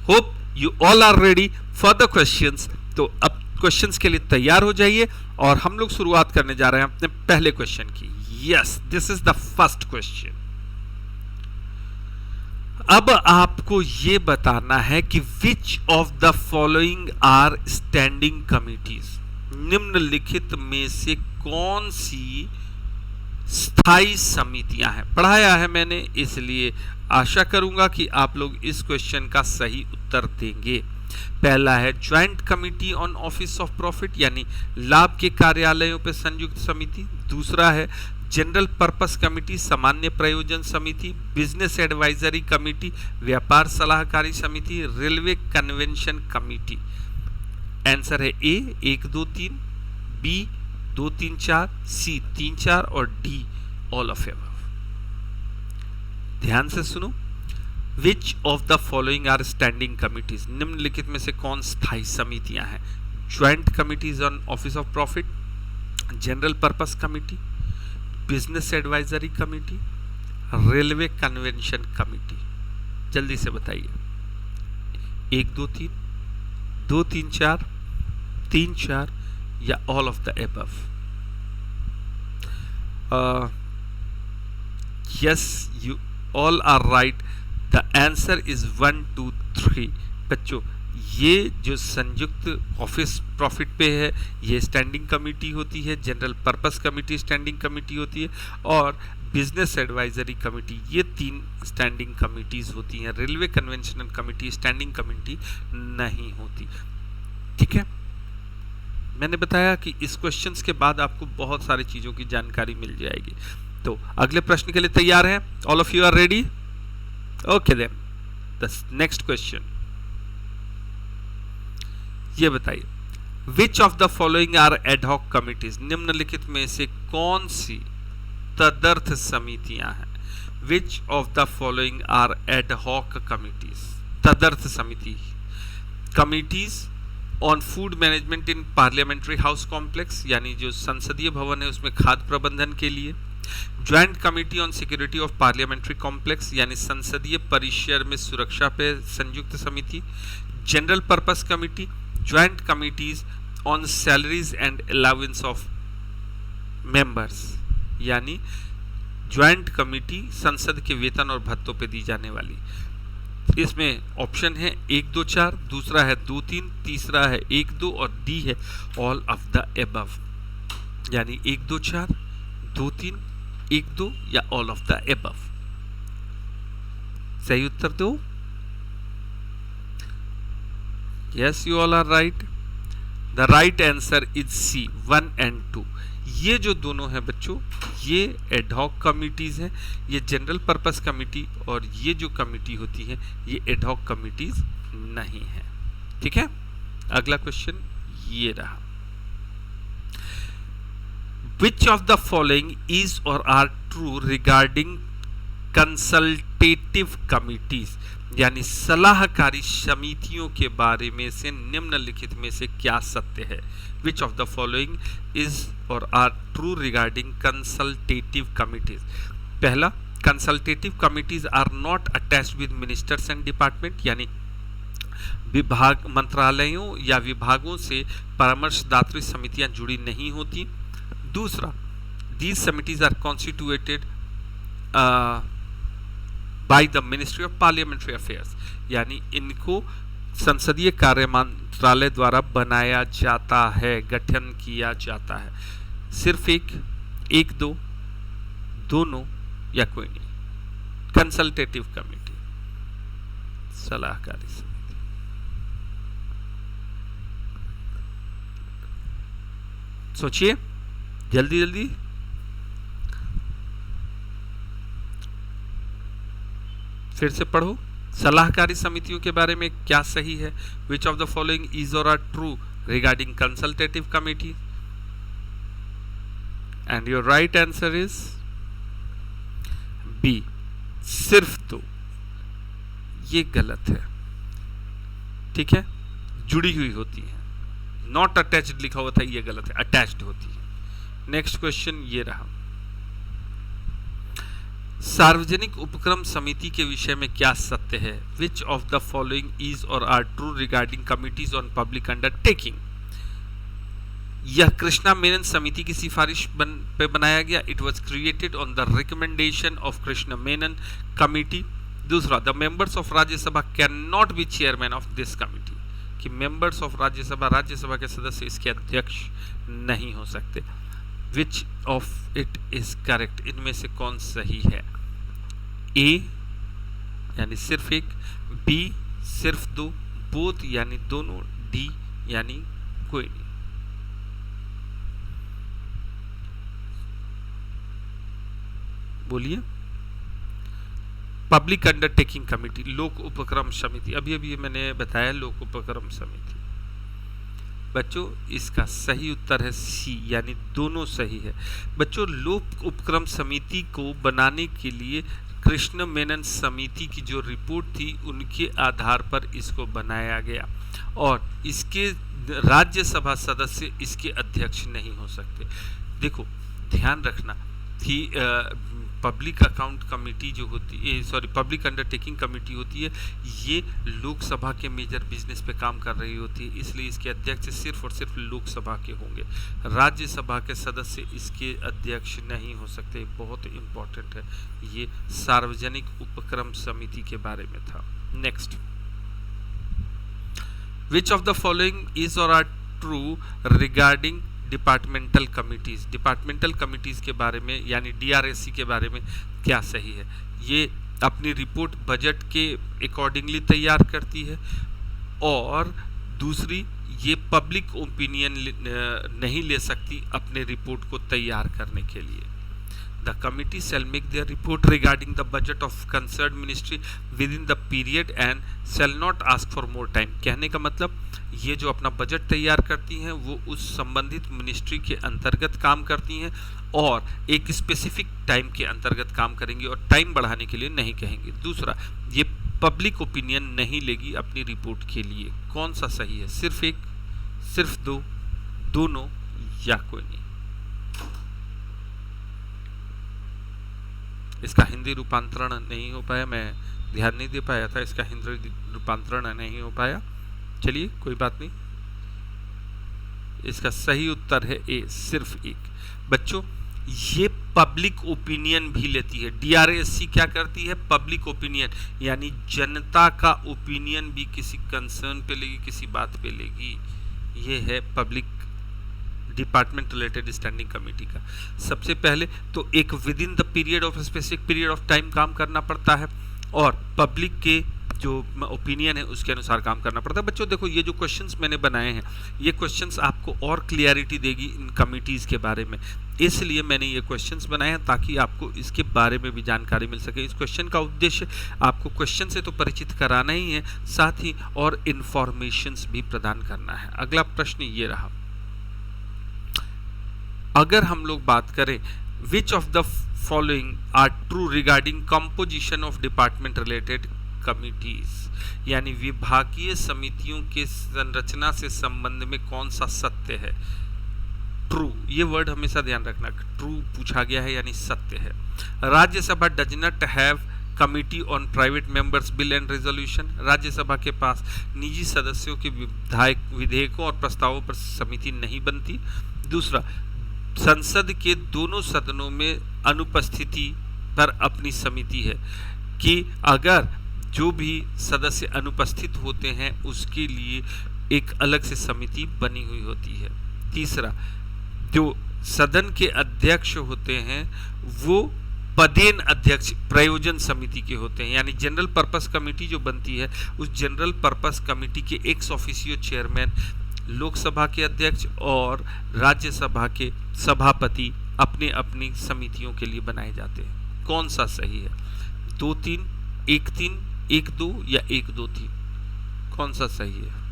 Hope you all are ready for the questions. तो अब क्वेश्चंस के लिए तैयार हो जाइए और हम लोग शुरुआत करने जा रहे हैं अपने पहले क्वेश्चन की। Yes, this is the first question. अब आपको ये बताना है कि which of the following are standing committees, निम्नलिखित में से कौन सी स्थायी समितियां हैं। पढ़ाया है मैंने, इसलिए आशा करूंगा कि आप लोग इस क्वेश्चन का सही उत्तर देंगे। पहला है joint committee on office of profit, यानी लाभ के कार्यालयों पर संयुक्त समिति। दूसरा है जनरल पर्पस कमिटी, सामान्य प्रयोजन समिति। बिजनेस एडवाइजरी कमिटी, व्यापार सलाहकारी समिति। Railway convention committee. आंसर है ए 1 2 3, बी 2 3 4, सी 3 4 और डी ऑल ऑफ एबव। ध्यान से सुनो, which of the following are standing committees, निम्नलिखित में से कौन स्थायी समितियां हैं। Joint committees on office of profit, general purpose committee, business advisory committee, railway convention committee. जल्दी से बताइए। 1 2 3, 2 3 4, 3 4 या all of the above. Yes, you all are right, the answer is 1 2 3। बच्चों, ये जो संयुक्त ऑफिस प्रॉफिट पे है ये स्टैंडिंग कमेटी होती है, general purpose committee standing committee होती है और बिजनेस एडवाइजरी कमेटी, ये 3 स्टैंडिंग कमिटीज होती हैं। Railway conventional committee standing committee नहीं होती। ठीक है, मैंने बताया कि इस क्वेश्चंस के बाद आपको बहुत सारी चीज़ों की जानकारी मिल जाएगी। तो अगले प्रश्न के लिए तैयार हैं? All of you are ready? Okay then, the next question ये बताइए, which of the following are ad hoc committees, निम्नलिखित में से कौन सी तदर्थ समितियां हैं। Which of the following are ad hoc committees, तदर्थ समिति। Committees on food management in parliamentary house complex, यानी जो संसदीय भवन है उसमें खाद्य प्रबंधन के लिए। Joint committee on security of parliamentary complex, यानी संसदीय परिसर में सुरक्षा पे संयुक्त समिति। General purpose committee, joint committees on salaries and allowance of members, यानी ज्वाइंट कमिटी संसद के वेतन और भत्तों पे दी जाने वाली। इसमें ऑप्शन है 1 2 4, दूसरा है 2 3, तीसरा है 1 2 और डी है ऑल ऑफ द एबव, यानी 1 2 4, 2 3, 1 2 या ऑल ऑफ द एबव। सही उत्तर दो। Yes, you all are right. The right answer is C 1 and 2। ये जो दोनों हैं बच्चों, ये एडहॉक कमिटीज हैं। ये जनरल पर्पस कमिटी और ये जो कमिटी होती है ये एडहॉक कमिटीज नहीं है। ठीक है, अगला क्वेश्चन ये रहा, which of the following is or are true regarding consultative committees, यानी सलाहकारी समितियों के बारे में से निम्नलिखित में से क्या सत्य है। Which of the following is or are true regarding consultative committees. पहला, consultative committees are not attached with ministers and department, यानी विभाग, मंत्रालयों या विभागों से परामर्शदात्री समितियां जुड़ी नहीं होती। दूसरा, these committees are constituted by the ministry of parliamentary affairs, यानी इनको संसदीय कार्य मंत्रालय द्वारा बनाया जाता है, गठन किया जाता है। सिर्फ एक दो, दोनों या कोई नहीं। कंसल्टेटिव कमेटी, सलाहकारी समिति। सोचिए जल्दी जल्दी। फिर से पढ़ो। सलाहकारी समितियों के बारे में क्या सही है? Which of the following is or are true regarding consultative committee? And your right answer is B, सिर्फ दो। ये गलत है, ठीक है, जुड़ी हुई होती है। नॉट अटैच्ड लिखा हुआ था, ये गलत है, अटैच्ड होती है। नेक्स्ट क्वेश्चन ये रहा, सार्वजनिक उपक्रम समिति के विषय में क्या सत्य है? Which of the following is or are true regarding committees on public undertaking? यह कृष्णा मेनन समिति की सिफारिश पे बनाया गया। It was created on the recommendation of Krishna Menon committee. दूसरा, the members of Rajya Sabha can not be chairman of this committee, कि members of Rajya Sabha के सदस्य इसके अध्यक्ष नहीं हो सकते। Which of it is correct? इनमें से कौन सही है? ए यानी सिर्फ एक, बी सिर्फ दो, बोथ यानी दोनों, डी यानी कोई नहीं। बोलिए। पब्लिक अंडरटेकिंग कमिटी, लोक उपक्रम समिति, अभी अभी मैंने बताया लोक उपक्रम समिति। बच्चों इसका सही उत्तर है सी, यानी दोनों सही है। बच्चों लोक उपक्रम समिति को बनाने के लिए कृष्ण मेनन समिति की जो रिपोर्ट थी उनके आधार पर इसको बनाया गया, और इसके राज्यसभा सदस्य इसके अध्यक्ष नहीं हो सकते। देखो ध्यान रखना कि पब्लिक अकाउंट कमेटी जो होती है, सॉरी पब्लिक अंडरटेकिंग कमेटी होती है, ये लोकसभा के मेजर बिजनेस पे काम कर रही होती है, इसलिए इसके अध्यक्ष सिर्फ और सिर्फ लोकसभा के होंगे। राज्यसभा के सदस्य इसके अध्यक्ष नहीं हो सकते। बहुत इंपॉर्टेंट है, ये सार्वजनिक उपक्रम समिति के बारे में था। Next, which of the following is or are true regarding departmental committees? Departmental committees के बारे में यानी डीआरएससी के बारे में क्या सही है? ये अपनी रिपोर्ट बजट के अकॉर्डिंगली तैयार करती है, और दूसरी ये पब्लिक ओपिनियन नहीं ले सकती अपने रिपोर्ट को तैयार करने के लिए। The committee shall make their report regarding the budget of concerned ministry within the period and shall not ask for more time। कहने का मतलब ये जो अपना बजट तैयार करती हैं वो उस संबंधित मिनिस्ट्री के अंतर्गत काम करती हैं और एक स्पेसिफिक टाइम के अंतर्गत काम करेंगी और टाइम बढ़ाने के लिए नहीं कहेंगी। दूसरा, ये पब्लिक ओपिनियन नहीं लेगी अपनी रिपोर्ट के लिए। कौन सा सही है? सिर्फ एक, सिर्फ दो, दोनों या कोई नहीं? इसका हिंदी रूपांतरण नहीं हो पाया, मैं ध्यान नहीं दे पाया था, इसका हिंदी रूपांतरण नहीं हो पाया। चलिए कोई बात नहीं, इसका सही उत्तर है ए, सिर्फ एक। बच्चों ये पब्लिक ओपिनियन भी लेती है। डीआरएससी क्या करती है? पब्लिक ओपिनियन यानी जनता का ओपिनियन भी किसी कंसर्न पे लेगी, किसी बात पे लेगी। ये है public department related standing committee का। सबसे पहले तो एक with in the period of specific period of time काम करना पड़ता है और पब्लिक के जो ओपिनियन है उसके अनुसार काम करना पड़ता है। बच्चों देखो ये जो क्वेश्चंस मैंने बनाए हैं ये क्वेश्चंस आपको और क्लियरिटी देगी इन कमिटीज़ के बारे में, इसलिए मैंने ये क्वेश्चंस बनाए हैं ताकि आपको इसके बारे में भी जानकारी मिल सके। इस क्वेश्चन का उद्देश्य आपको क्वेश्चन से तो परिचित कराना ही है, साथ ही और इन्फॉर्मेशंस भी प्रदान करना है। अगला प्रश्न ये रहा, अगर हम लोग बात करें which of the following are true regarding composition of department related committees, यानी विभागीय समितियों के संरचना से संबंध में कौन सा सत्य है? ट्रू, ये वर्ड हमेशा ध्यान रखना, ट्रू पूछा गया है यानी सत्य है। Rajya Sabha does not have committee on private members bill and resolution, Rajya Sabha के पास निजी सदस्यों के विधेयकों और प्रस्तावों पर समिति नहीं बनती। दूसरा, संसद के दोनों सदनों में अनुपस्थिति पर अपनी समिति है कि अगर जो भी सदस्य अनुपस्थित होते हैं उसके लिए एक अलग से समिति बनी हुई होती है। तीसरा, जो सदन के अध्यक्ष होते हैं वो पदेन अध्यक्ष प्रयोजन समिति के होते हैं, यानी जनरल पर्पस कमेटी जो बनती है उस जनरल पर्पस कमेटी के एक्स ऑफिशियो चेयरमैन लोकसभा के अध्यक्ष और राज्यसभा के सभापति अपने अपनी समितियों के लिए बनाए जाते हैं। कौन सा सही है? 2-3, 1-3, 1-2 या 1-2-3? कौन सा सही है?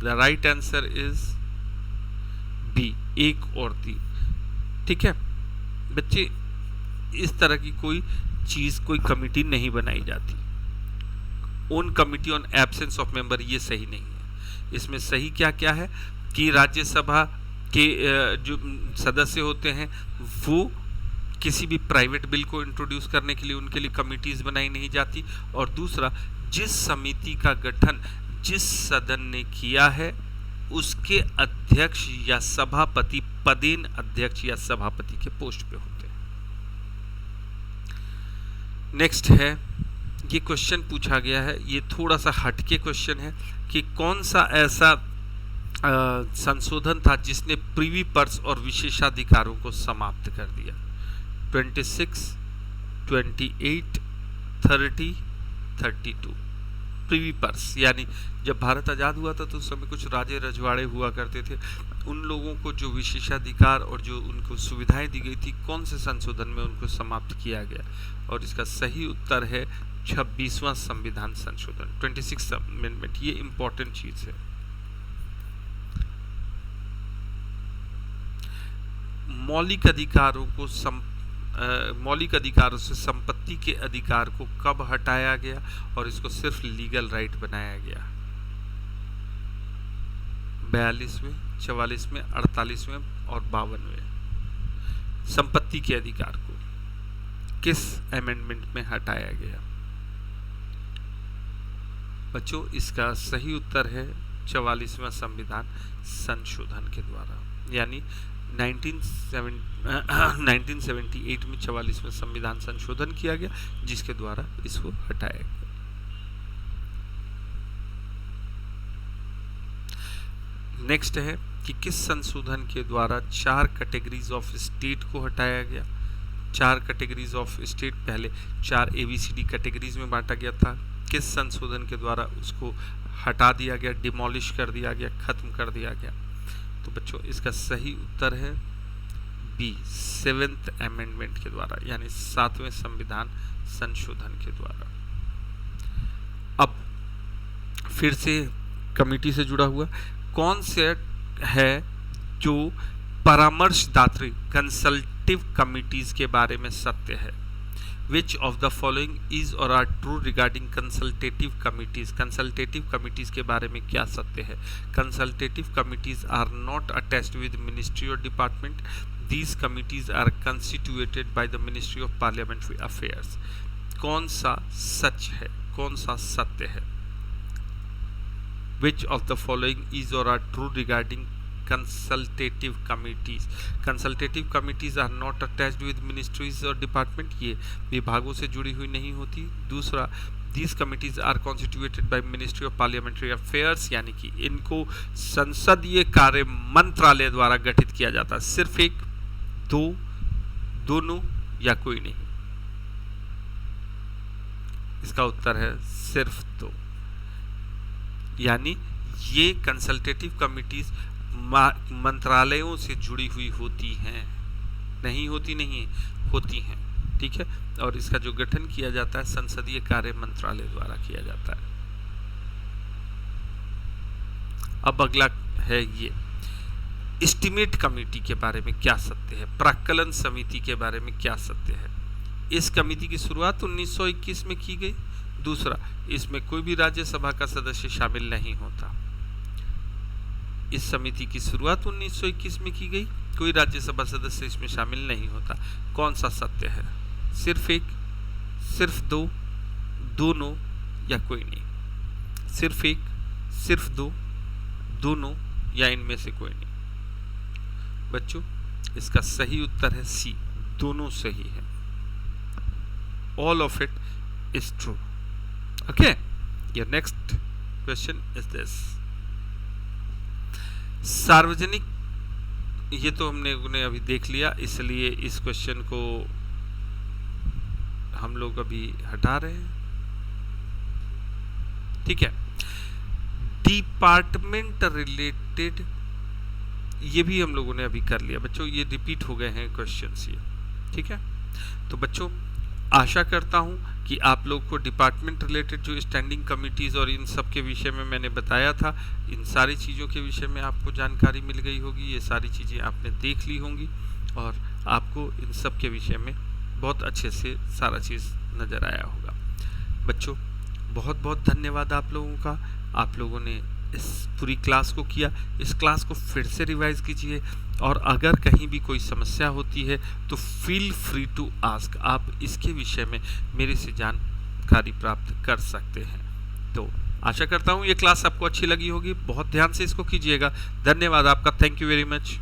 The right answer is B, 1 और 3। ठीक है बच्चे, इस तरह की कोई चीज, कोई कमिटी नहीं बनाई जाती। On committee on absence of member, ये सही नहीं है। इसमें सही क्या क्या है कि राज्यसभा के जो सदस्य होते हैं वो किसी भी प्राइवेट बिल को इंट्रोड्यूस करने के लिए उनके लिए कमिटीज बनाई नहीं जाती। और दूसरा, जिस समिति का गठन जिस सदन ने किया है उसके अध्यक्ष या सभापति पदेन अध्यक्ष या सभापति के पोस्ट पे होते हैं। नेक्स्ट है, ये क्वेश्चन पूछा गया है, ये थोड़ा सा हटके क्वेश्चन है कि कौन सा ऐसा संशोधन था जिसने प्रीवी पर्स और विशेषाधिकारों को समाप्त कर दिया। 26, 28, 30, 32। प्रीवी पर्स यानी जब भारत आज़ाद हुआ था तो उस समय कुछ राजे रजवाड़े हुआ करते थे, उन लोगों को जो विशेषाधिकार और जो उनको सुविधाएं दी गई थी, कौन से संशोधन में उनको समाप्त किया गया? और इसका सही उत्तर है 26वां संविधान संशोधन, 26th अमेंडमेंट। ये इंपॉर्टेंट चीज है। मौलिक अधिकारों से संपत्ति के अधिकार को कब हटाया गया और इसको सिर्फ लीगल राइट बनाया गया? 42वें, 44वें, 48वें और 52वें। संपत्ति के अधिकार को किस अमेंडमेंट में हटाया गया? बच्चों, इसका सही उत्तर है 44वां संविधान संशोधन के द्वारा, यानी 1978 में 44वां संविधान संशोधन किया गया जिसके द्वारा इसको हटाया गया। नेक्स्ट है कि किस संशोधन के द्वारा 4 कैटेगरीज ऑफ स्टेट को हटाया गया? 4 कैटेगरीज ऑफ स्टेट पहले 4 ABCD कैटेगरीज में बांटा गया था, किस संशोधन के द्वारा उसको हटा दिया गया, डिमोलिश कर दिया गया, खत्म कर दिया गया? तो बच्चों, इसका सही उत्तर है बी, 7th अमेंडमेंट के द्वारा, यानी 7वें संविधान संशोधन के द्वारा। अब फिर से कमिटी से जुड़ा हुआ कौन से है जो परामर्शदात्री कंसल्टिव कमिटीज के बारे में सत्य है? Which of the following is or are true regarding consultative committees? Consultative committees के बारे में क्या सत्य है? Consultative committees are not attached with ministry or department. These committees are constituted by the Ministry of Parliamentary Affairs. कौन सा सच है, कौन सा सत्य है? Which of the following is or are true regarding consultative committees? Consultative committees are not attached with ministries or department. ये विभागों से जुड़ी हुई नहीं होती। दूसरा, these committees are constituted by Ministry of Parliamentary Affairs, यानी कि इनको संसदीय कार्य मंत्रालय द्वारा गठित किया जाता है। सिर्फ एक, दो, दोनों या कोई नहीं? इसका उत्तर है सिर्फ दो, यानी ये कंसल्टेटिव कमिटीज मंत्रालयों से जुड़ी हुई होती हैं, नहीं होती नहीं होती हैं, ठीक है। और इसका जो गठन किया जाता है संसदीय कार्य मंत्रालय द्वारा किया जाता है। अब अगला है ये एस्टिमेट कमेटी के बारे में क्या सत्य है, प्राक्कलन समिति के बारे में क्या सत्य है। इस कमेटी की शुरुआत 1921 में की गई। दूसरा, इसमें कोई भी राज्यसभा का सदस्य शामिल नहीं होता। इस समिति की शुरुआत 1921 में की गई, कोई राज्यसभा सदस्य इसमें शामिल नहीं होता। कौन सा सत्य है? सिर्फ एक, सिर्फ दो, दोनों या कोई नहीं? सिर्फ एक, सिर्फ दो, दोनों या इनमें से कोई नहीं? बच्चों, इसका सही उत्तर है सी, दोनों सही है। All of it is true. Okay, your next question is this. सार्वजनिक, ये तो हमने अभी देख लिया, इसलिए इस क्वेश्चन को हम लोग अभी हटा रहे हैं। ठीक है। डिपार्टमेंट रिलेटेड ये भी हम लोगों ने अभी कर लिया बच्चों, ये रिपीट हो गए हैं क्वेश्चंस ये, ठीक है। तो बच्चों आशा करता हूँ कि आप लोग को डिपार्टमेंट रिलेटेड जो स्टैंडिंग कमिटीज़ और इन सब के विषय में मैंने बताया था, इन सारी चीज़ों के विषय में आपको जानकारी मिल गई होगी, ये सारी चीज़ें आपने देख ली होंगी और आपको इन सब के विषय में बहुत अच्छे से सारा चीज़ नज़र आया होगा। बच्चों बहुत बहुत धन्यवाद आप लोगों का, आप लोगों ने इस पूरी क्लास को किया। इस क्लास को फिर से रिवाइज कीजिए और अगर कहीं भी कोई समस्या होती है तो फील फ्री टू आस्क, आप इसके विषय में मेरे से जानकारी प्राप्त कर सकते हैं। तो आशा करता हूँ ये क्लास आपको अच्छी लगी होगी, बहुत ध्यान से इसको कीजिएगा। धन्यवाद आपका, थैंक यू वेरी मच।